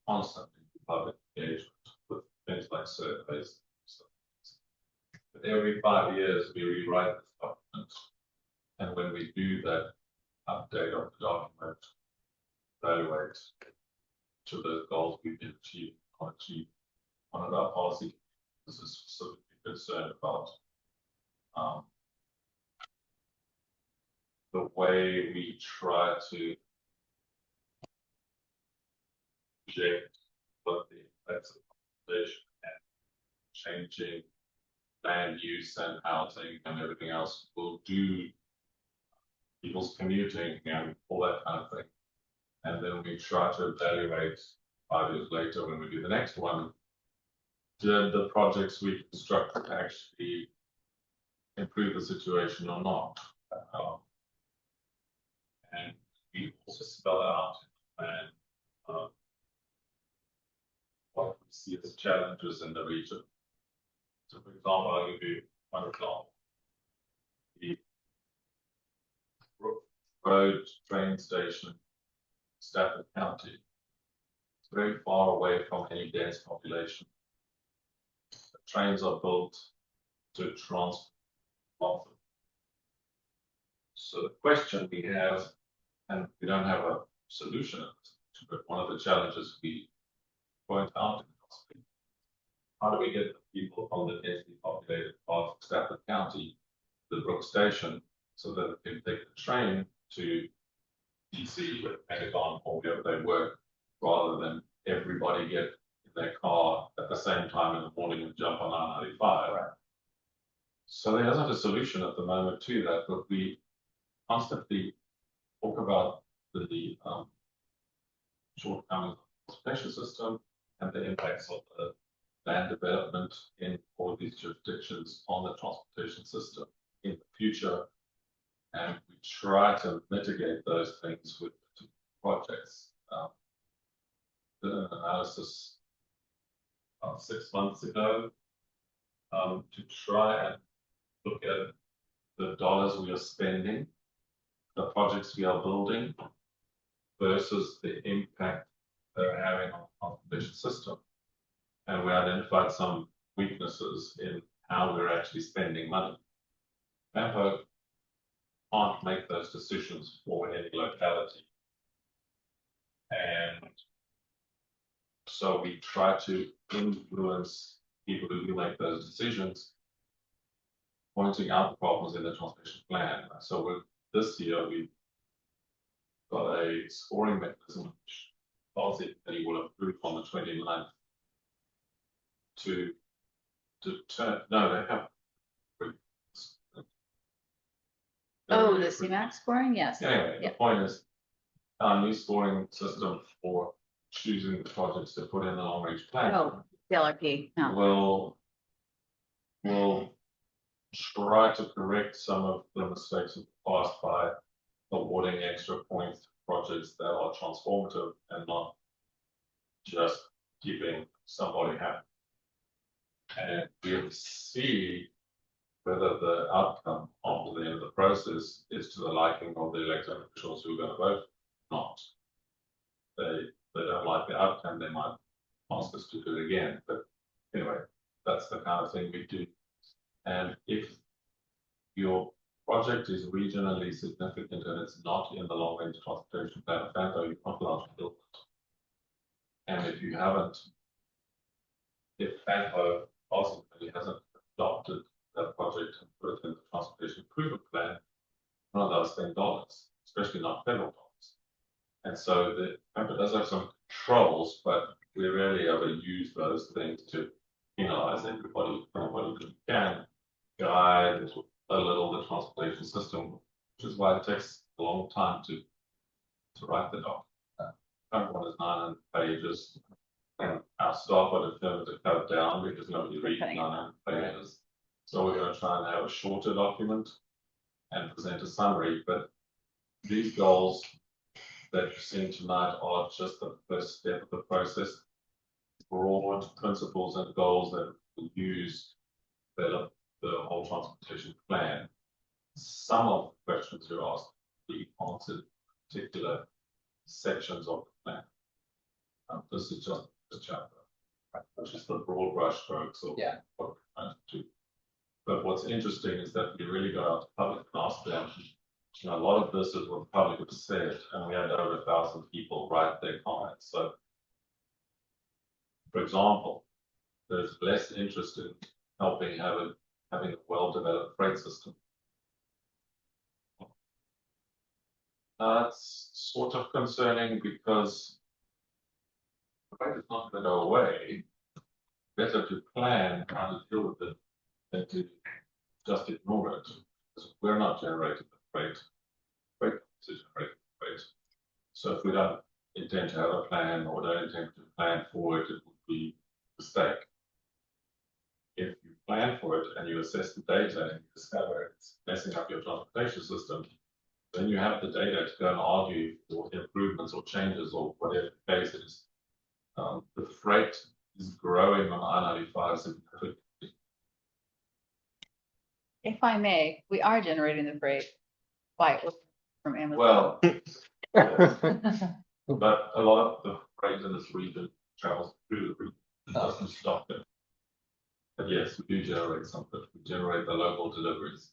constantly public engagement with things like surveys. But every 5 years we rewrite this document, and when we do that update of the document, evaluate to the goals we've been achieved or achieved. One of our policy is specifically concerned about the way we try to project what the effects of population and changing land use and housing and everything else will do people's commuting and all that kind of thing. And then we try to evaluate 5 years later when we do the next one, did the projects we constructed actually improve the situation or not? And we also spell out and what we see as challenges in the region. So for example, I'll give you one example. The road train station, Stafford County. It's very far away from any dense population. The trains are built to transport. So the question we have, and we don't have a solution, but one of the challenges we point out is how do we get the people from the densely populated part of Stafford County to the Brook Station so that they can take the train to DC or Pentagon or wherever they work, rather than everybody get in their car at the same time in the morning and jump on I-95. Right. So there isn't a solution at the moment to that, but we constantly talk about the shortcomings of the transportation system and the impacts of the land development in all these jurisdictions on the transportation system in the future. And we try to mitigate those things with projects. Did an analysis about 6 months ago to try and look at the dollars we are spending, the projects we are building, versus the impact they're having on the transportation system. And we identified some weaknesses in how we're actually spending money. FAMPO can't make those decisions for any locality. And so we try to influence people who make those decisions, pointing out the problems in the transportation plan. So this year we've got a scoring mechanism which policy committee will approve on the 29th to turn, no, they have. Oh, the CMAX scoring, yes. Anyway, the point is, our new scoring system for choosing the projects to put in the long range plan Oh, the LRP, no. will try to correct some of the mistakes of the past by awarding extra points to projects that are transformative and not just keeping somebody happy. And we'll see whether the outcome of the end of the process is to the liking of the elected officials who are going to vote or not. They don't like the outcome, they might ask us to do it again. But anyway, that's the kind of thing we do. And if your project is regionally significant and it's not in the long range transportation plan of FAMPO, you're not allowed to build it. And if you haven't, if FAMPO ultimately hasn't adopted that project and put it in the transportation improvement plan, none of those spend dollars, especially not federal dollars. And so the FAMPO does have some controls, but we rarely ever use those things to penalize everybody who can guide a little the transportation system, which is why it takes a long time to write the doc. Current one is 900 pages, and our staff are determined to cut it down because nobody reads 900 pages. So we're going to try and have a shorter document and present a summary. But these goals that you're seeing tonight are just the first step of the process. Broad principles and goals that we'll use to develop the whole transportation plan. Some of the questions you asked be answered in particular sections of the plan. This is just the chapter, which is the broad brush strokes of what we're trying to do. But what's interesting is that we really got out to public and asked them. A lot of this is what the public have said, and we had over 1,000 people write their comments. So, for example, there's less interest in helping having a well-developed freight system. That's sort of concerning because the freight is not going to go away. Better to plan how to deal with it than to just ignore it. Because we're not generating the freight is generating the freight. So if we don't intend to have a plan or don't intend to plan for it, it would be a mistake. If you plan for it and you assess the data and you discover it's messing up your transportation system, then you have the data to go and argue for improvements or changes or whatever the case is. The freight is growing on I-95 significantly. If I may, we are generating the freight from Amazon. Well, but a lot of the freight in this region travels through the region. It doesn't stop there. But yes, we do generate something. We generate the local deliveries.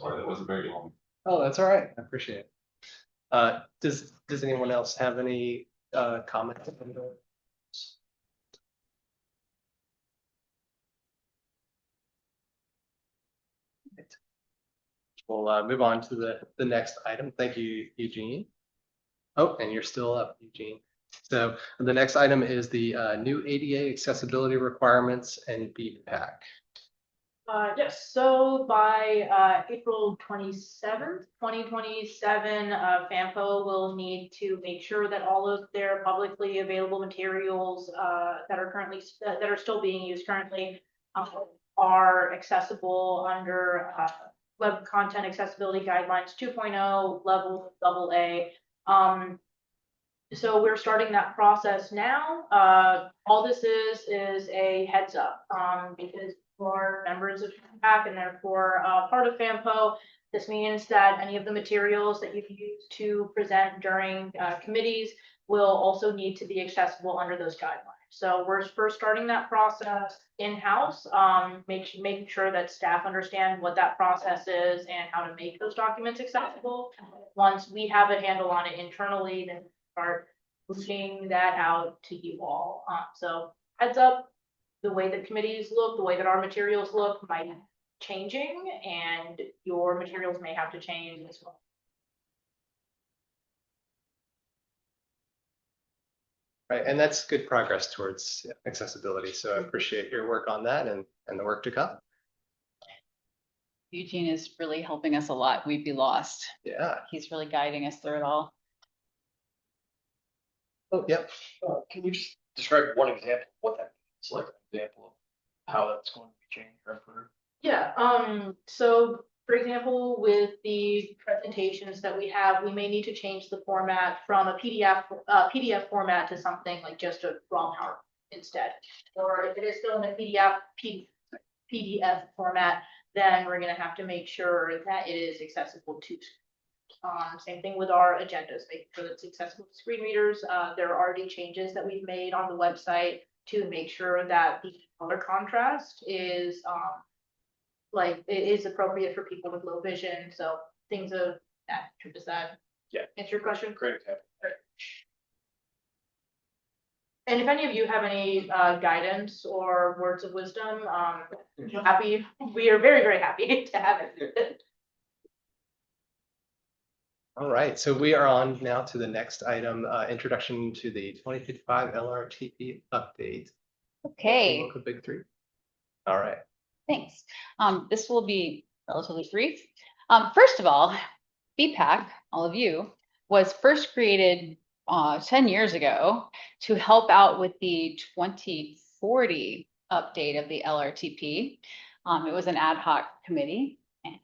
Sorry, that wasn't very long. Oh, that's all right. I appreciate it. Does anyone else have any comments? We'll move on to the next item. Thank you, Eugene. Oh, and you're still up, Eugene. So the next item is the new ADA accessibility requirements and BPAC. Yes, so by April 27th, 2027, FAMPO will need to make sure that all of their publicly available materials that are currently that are still being used currently are accessible under Web Content Accessibility Guidelines 2.0 level AA. So we're starting that process now. All this is a heads up because for members of BPAC and therefore part of FAMPO, this means that any of the materials that you've used to present during committees will also need to be accessible under those guidelines. So we're first starting that process in-house, making sure that staff understand what that process is and how to make those documents accessible. Once we have a handle on it internally, then start pushing that out to you all. So heads up, the way that committees look, the way that our materials look might be changing, and your materials may have to change as well. Right, and that's good progress towards accessibility. So I appreciate your work on that and the work to come. Eugene is really helping us a lot. We'd be lost. Yeah. He's really guiding us through it all. Oh, yep. Can you just describe one example of what that means, like an example of how that's going to be changed or improved? Yeah, so for example, with the presentations that we have, we may need to change the format from a PDF format to something like just a raw PowerPoint instead. Or if it is still in a PDF format, then we're gonna have to make sure that it is accessible to. Same thing with our agendas, making sure that it's accessible to screen readers. There are already changes that we've made on the website to make sure that the color contrast is like it is appropriate for people with low vision. So things of that. Does that answer your question? Great example. And if any of you have any guidance or words of wisdom, we are very, very happy to have it. All right, so we are on now to the next item, introduction to the 2055 LRTP update. Okay. Local Big Three. All right. Thanks. This will be relatively brief. First of all, BPAC, all of you, was first created 10 years ago to help out with the 2040 update of the LRTP. It was an ad hoc committee. And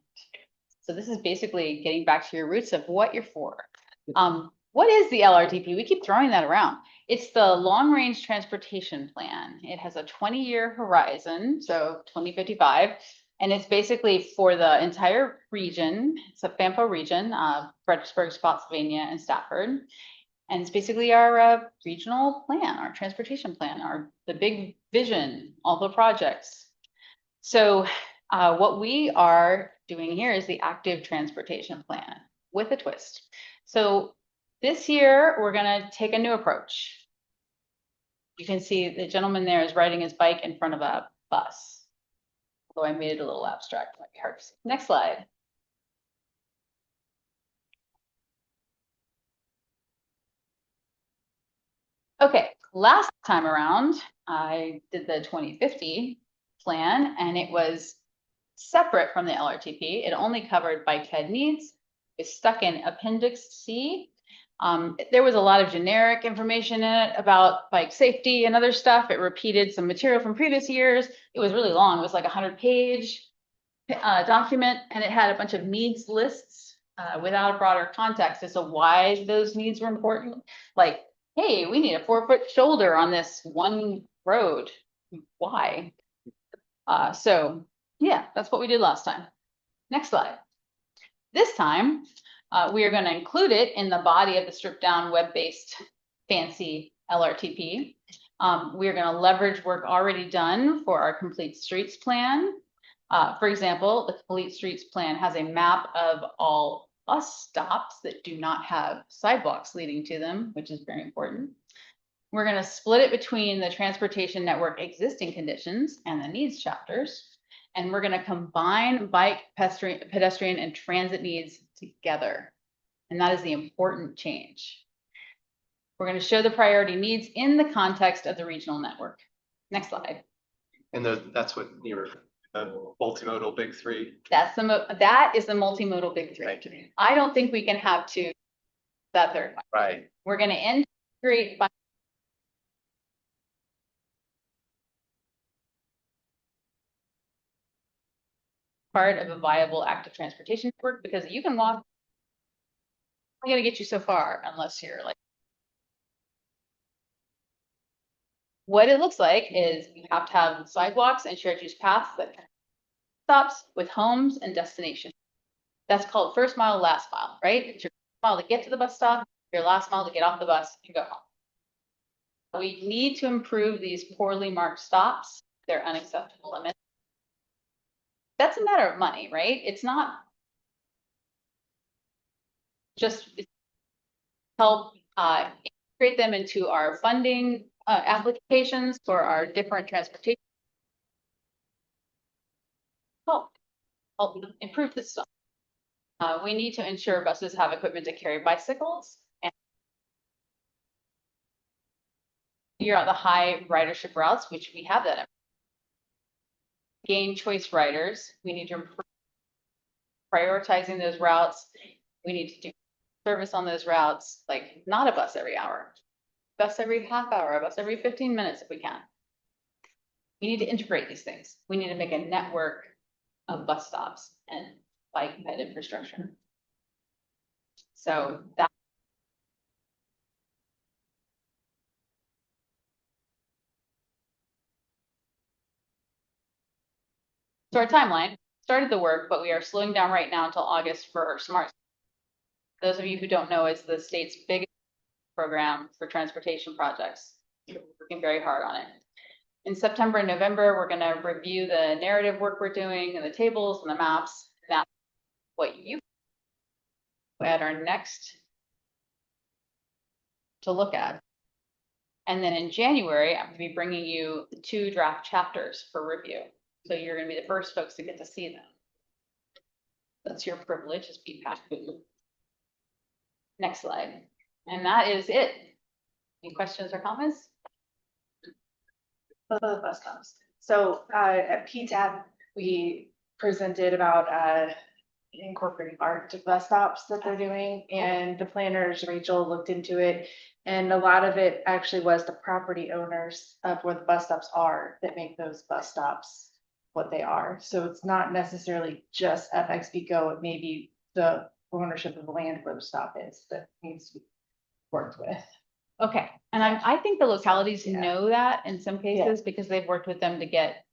so this is basically getting back to your roots of what you're for. What is the LRTP? We keep throwing that around. It's the Long Range Transportation Plan. It has a 20-year horizon, so 2055, and it's basically for the entire region. It's a FAMPO region, Fredericksburg, Spotsylvania, and Stafford. And it's basically our regional plan, our transportation plan, the big vision, all the projects. So what we are doing here is the active transportation plan with a twist. So this year, we're going to take a new approach. You can see the gentleman there is riding his bike in front of a bus. Although I made it a little abstract, it might be hard to see. Next slide. Okay, last time around, I did the 2050 plan, and it was separate from the LRTP. It only covered bike head needs. It's stuck in Appendix C. There was a lot of generic information in it about bike safety and other stuff. It repeated some material from previous years. It was really long. It was like a 100-page document, and it had a bunch of needs lists without a broader context as to why those needs were important. Like, hey, we need a 4-foot shoulder on this one road. Why? So yeah, that's what we did last time. Next slide. This time, we are going to include it in the body of the stripped down web-based fancy LRTP. We are going to leverage work already done for our Complete Streets plan. For example, the Complete Streets plan has a map of all bus stops that do not have sidewalks leading to them, which is very important. We're going to split it between the transportation network existing conditions and the needs chapters. And we're going to combine bike, pedestrian, and transit needs together. And that is the important change. We're going to show the priority needs in the context of the regional network. Next slide. And that's what your multimodal big three. That is the multimodal big three. Thank you. I don't think we can have that third one. Right. We're going to integrate by part of a viable active transportation network, because you can walk. I'm going to get you so far unless you're like. What it looks like is you have to have sidewalks and shared use paths that connect stops with homes and destinations. That's called first mile, last mile, right? It's your first mile to get to the bus stop, your last mile to get off the bus and go home. We need to improve these poorly marked stops. They're unacceptable limits. That's a matter of money, right? It's not just help integrate them into our funding applications for our different transportation. Help improve this stuff. We need to ensure buses have equipment to carry bicycles and figure out the high ridership routes, which we have that. Gain choice riders. We need to improve prioritizing those routes. We need to do service on those routes, like not a bus every hour, bus every half hour, a bus every 15 minutes if we can. We need to integrate these things. We need to make a network of bus stops and bike ped infrastructure. So that. So our timeline started the work, but we are slowing down right now until August for our smart. Those of you who don't know, it's the state's biggest program for transportation projects. We're working very hard on it. In September and November, we're going to review the narrative work we're doing and the tables and the maps. That's what you at our next to look at. And then in January, I'm going to be bringing you the 2 draft chapters for review. So you're going to be the first folks to get to see them. That's your privilege as BPAC. Next slide. And that is it. Any questions or comments? For the bus stops. So at PTAB, we presented about incorporating art to bus stops that they're doing, and the planners, Rachel, looked into it, and a lot of it actually was the property owners of where the bus stops are that make those bus stops what they are. So it's not necessarily just FXB Go, it may be the ownership of the land where the stop is that needs to be worked with. Okay, and I think the localities know that in some cases because they've worked with them to get,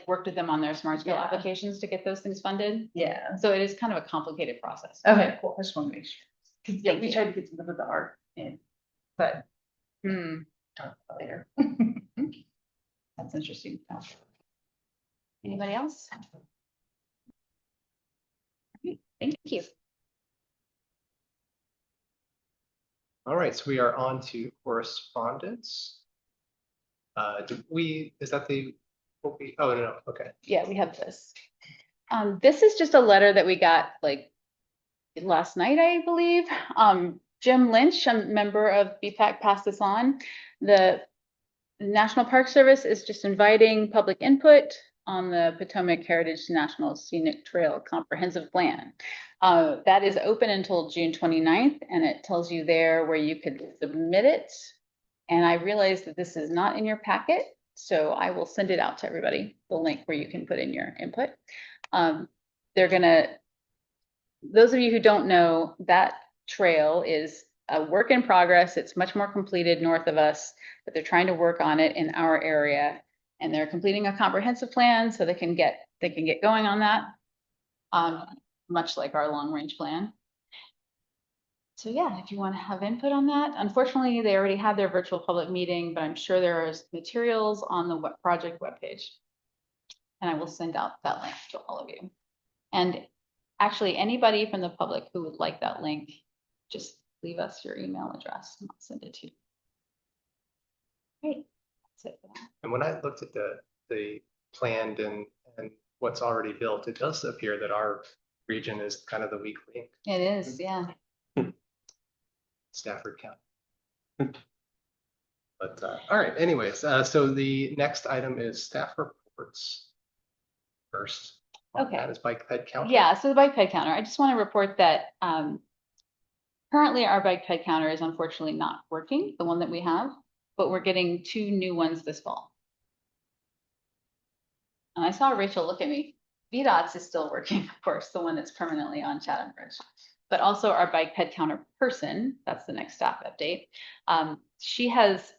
worked with them on their smart scale applications to get those things funded. Yeah. So it is kind of a complicated process. Okay, cool. I just want to make sure. Yeah, we you. tried to get some of the art in, but talk about it later. That's interesting. Anybody else? Thank you. All right, so we are on to correspondence. Is that oh no, okay. Yeah, we have this. This is just a letter that we got last night, I believe. Jim Lynch, a member of BPAC, passed this on. The National Park Service is just inviting public input on the Potomac Heritage National Scenic Trail Comprehensive Plan. That is open until June 29th, and it tells you there where you could submit it. And I realized that this is not in your packet, so I will send it out to everybody, the link where you can put in your input. Those of you who don't know, that trail is a work in progress. It's much more completed north of us, but they're trying to work on it in our area. And they're completing a comprehensive plan so they can get going on that, much like our long range plan. So yeah, if you want to have input on that, unfortunately, they already had their virtual public meeting, but I'm sure there is materials on the project webpage. And I will send out that link to all of you. And actually, anybody from the public who would like that link, just leave us your email address and I'll send it to you. Great. And when I looked at the planned and what's already built, it does appear that our region is kind of the weak link. It is, yeah. Stafford County. But, all right, anyways, so the next item is staff reports. First. Okay. That is bike ped counter. Yeah, so the bike ped counter, I just want to report that currently our bike ped counter is unfortunately not working, the one that we have, but we're getting 2 new ones this fall. And I saw Rachel look at me. VDOT's is still working, of course, the one that's permanently on Chatham Bridge. But also our bike ped counter person, that's the next staff update. She has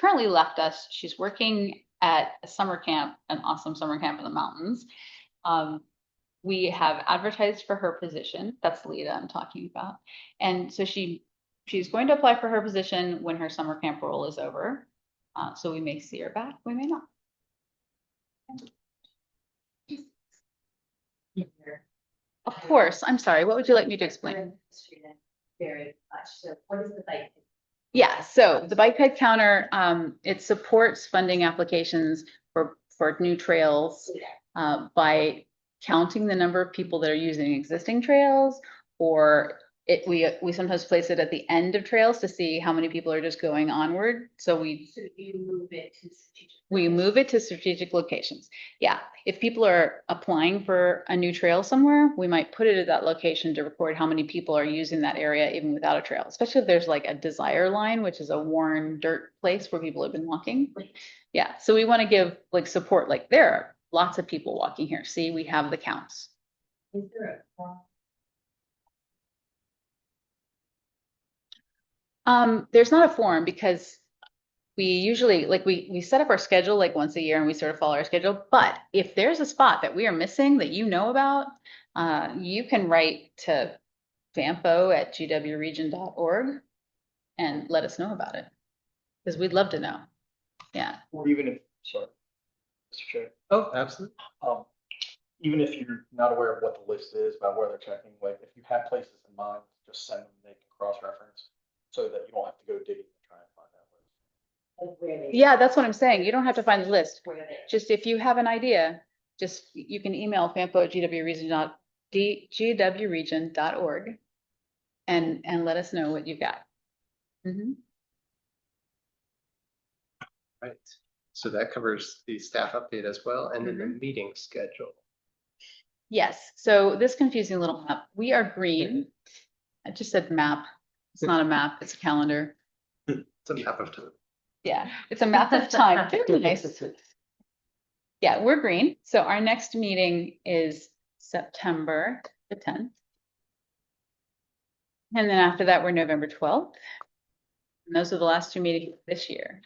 currently left us. She's working at a summer camp, an awesome summer camp in the mountains. We have advertised for her position. That's Lita I'm talking about. And so she's going to apply for her position when her summer camp role is over. So we may see her back, we may not. Of course, I'm sorry. What would you like me to explain? Very much. So what is the bike? Yeah, so the bike ped counter, it supports funding applications for new trails by counting the number of people that are using existing trails, or we sometimes place it at the end of trails to see how many people are just going onward. So you move it to strategic. We move it to strategic locations. Yeah, if people are applying for a new trail somewhere, we might put it at that location to record how many people are using that area even without a trail, especially if there's like a desire line, which is a worn dirt place where people have been walking. Yeah, so we want to give like support, like there are lots of people walking here. See, we have the counts. Is there a form? There's not a form because we usually like we set up our schedule like once a year and we sort of follow our schedule. But if there's a spot that we are missing that you know about, you can write to fampo@gwregion.org and let us know about it because we'd love to know. Yeah. Or even if, sorry, Mr. Chair, Oh, absolutely. even if you're not aware of what the list is about where they're checking, like if you have places in mind, just send them, they can cross-reference so that you don't have to go digging and try and find that list. Like where they? Yeah, that's what I'm saying. You don't have to find the list. Where they? Just if you have an idea, just you can email fampo@gwregion.org and let us know what you got. Mhm. Right. So that covers the staff update as well, and then the meeting schedule. Yes, so this confusing little map, we are green. I just said map. It's not a map, it's a calendar. It's a map of time. Yeah, it's a map of time. Very nice. Yeah, we're green. So our next meeting is September the 10th. And then after that, we're November 12th. And those are the last 2 meetings this year.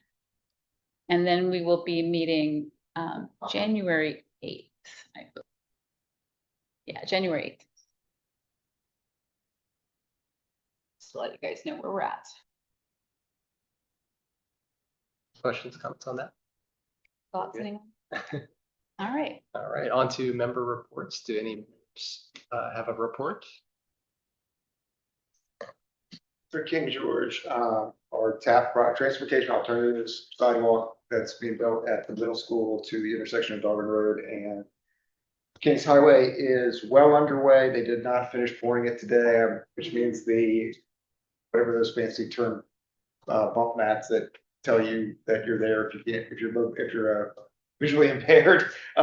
And then we will be meeting January 8th, I believe. Yeah, January 8th. Just to let you guys know where we're at. Questions, comments on that? Thoughts, Yeah. anyone? All right. All right, on to member reports. Do any members have a report? For King George, our transportation alternatives sidewalk that's being built at the middle school to the intersection of Dogwood Road and Kings Highway is well underway. They did not finish pouring it today, which means whatever those fancy term bump mats that tell you that you're there if you're visually impaired. They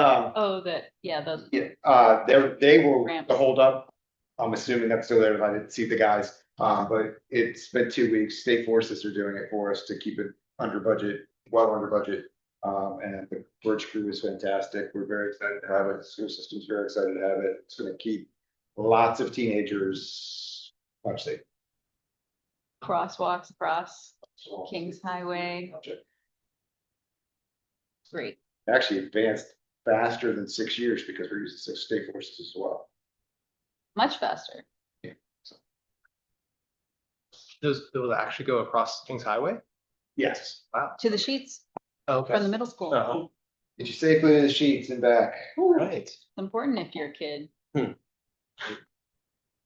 will Ramps. hold up. I'm assuming that's still there. I didn't see the guys. But it's been 2 weeks. State forces are doing it for us to keep it under budget, well under budget. And the bridge crew is fantastic. We're very excited to have it. The school system's very excited to have it. It's going to keep lots of teenagers much safer. Crosswalks across Kings Highway. Great. Actually advanced faster than 6 years because we're using 6 state forces as well. Much faster. Those will actually go across Kings Highway? Yes. Wow. To the sheets Okay. from the middle school. Oh, Get you safely in the sheets and back. right. It's important if you're a kid. Go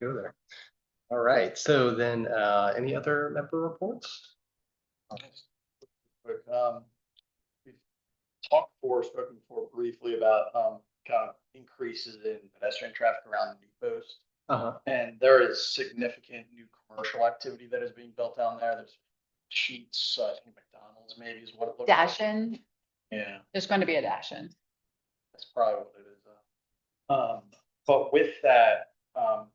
there. All right. So then, any other member reports? Quick, we've spoken before briefly about kind of increases in pedestrian traffic around the depots. Uh-huh. And there is significant new commercial activity that is being built down there. There's sheets, I think McDonald's maybe is what it looks like. Dash in, Yeah, there's going to be a dash in. that's probably what it is. But with that, at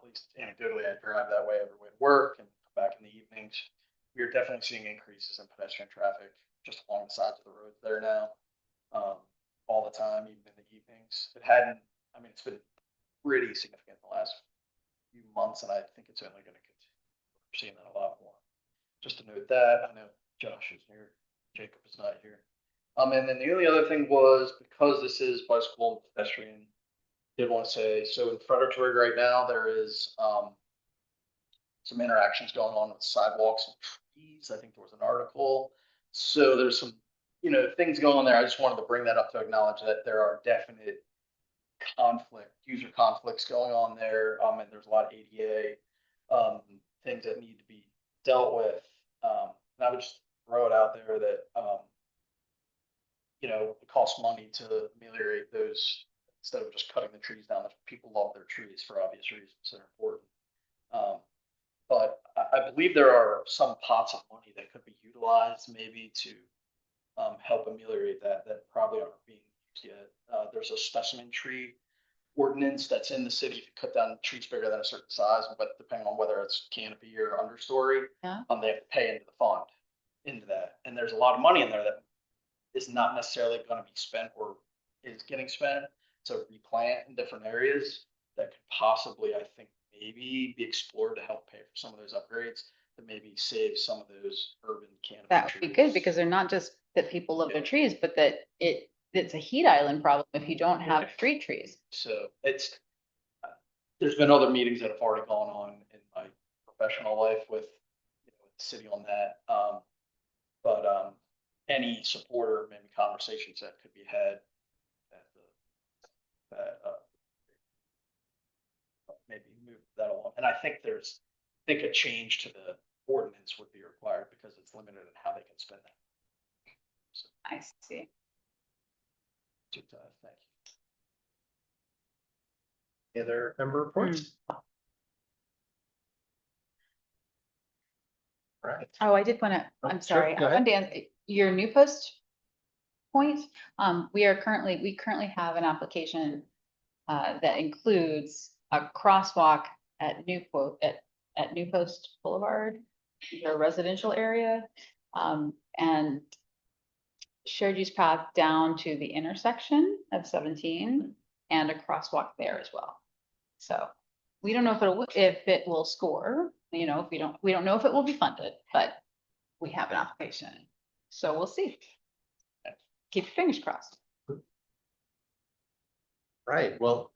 least anecdotally, I drive that way every way to work and come back in the evenings. We are definitely seeing increases in pedestrian traffic just along the sides of the roads there now. All the time, even in the evenings. It hadn't, I mean, it's been pretty significant the last few months, and I think it's only gonna continue. We're seeing that a lot more. Just to note that, I know Josh is here, Jacob is not here. And then the only other thing was, because this is bicycle and pedestrian, did want to say, so in Fredericksburg right now, there is, some interactions going on with sidewalks and trees. I think there was an article. So there's some, things going on there. I just wanted to bring that up to acknowledge that there are definite user conflicts going on there. And there's a lot of ADA, things that need to be dealt with. And I would just throw it out there that, it costs money to ameliorate those instead of just cutting the trees down. People love their trees for obvious reasons. They're important. But I believe there are some pots of money that could be utilized maybe to help ameliorate that probably aren't being used yet. There's a specimen tree ordinance that's in the city to cut down trees bigger than a certain size, but depending on whether it's canopy or understory, they have to pay into the fund into that. And there's a lot of money in there that is not necessarily going to be spent or is getting spent to replant in different areas that could possibly, I think, maybe be explored to help pay for some of those upgrades to maybe save some of those urban canopy That would be good, because they're not just that people love their trees, but that it's a heat island problem if you don't have street trees. So there's been other meetings that have already gone on in my professional life with the city on that. But any support or maybe conversations that could be had maybe move that along. And I think a change to the ordinance would be required because it's limited in how they can spend that. So, I see. thank you. Any other member reports? Right. Oh, I did want to, Oh, I'm sure, sorry, go I ahead. wanted to, your new post point, we currently have an application that includes a crosswalk at New Post Boulevard, a residential area, and shared use path down to the intersection of 17 and a crosswalk there as well. So we don't know if it will score, we don't know if it will be funded, but we have an application. So we'll see. Keep your fingers crossed. Right, well,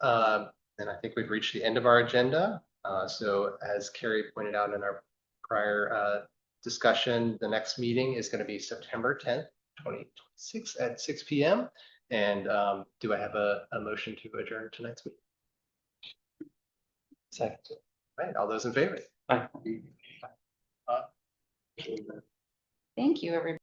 then I think we've reached the end of our agenda. So as Carrie pointed out in our prior discussion, the next meeting is going to be September 10th, 2026 at 6 p.m. And do I have a motion to adjourn tonight's meeting? Second. Right, all those in favor? Aye. Thank you, everybody.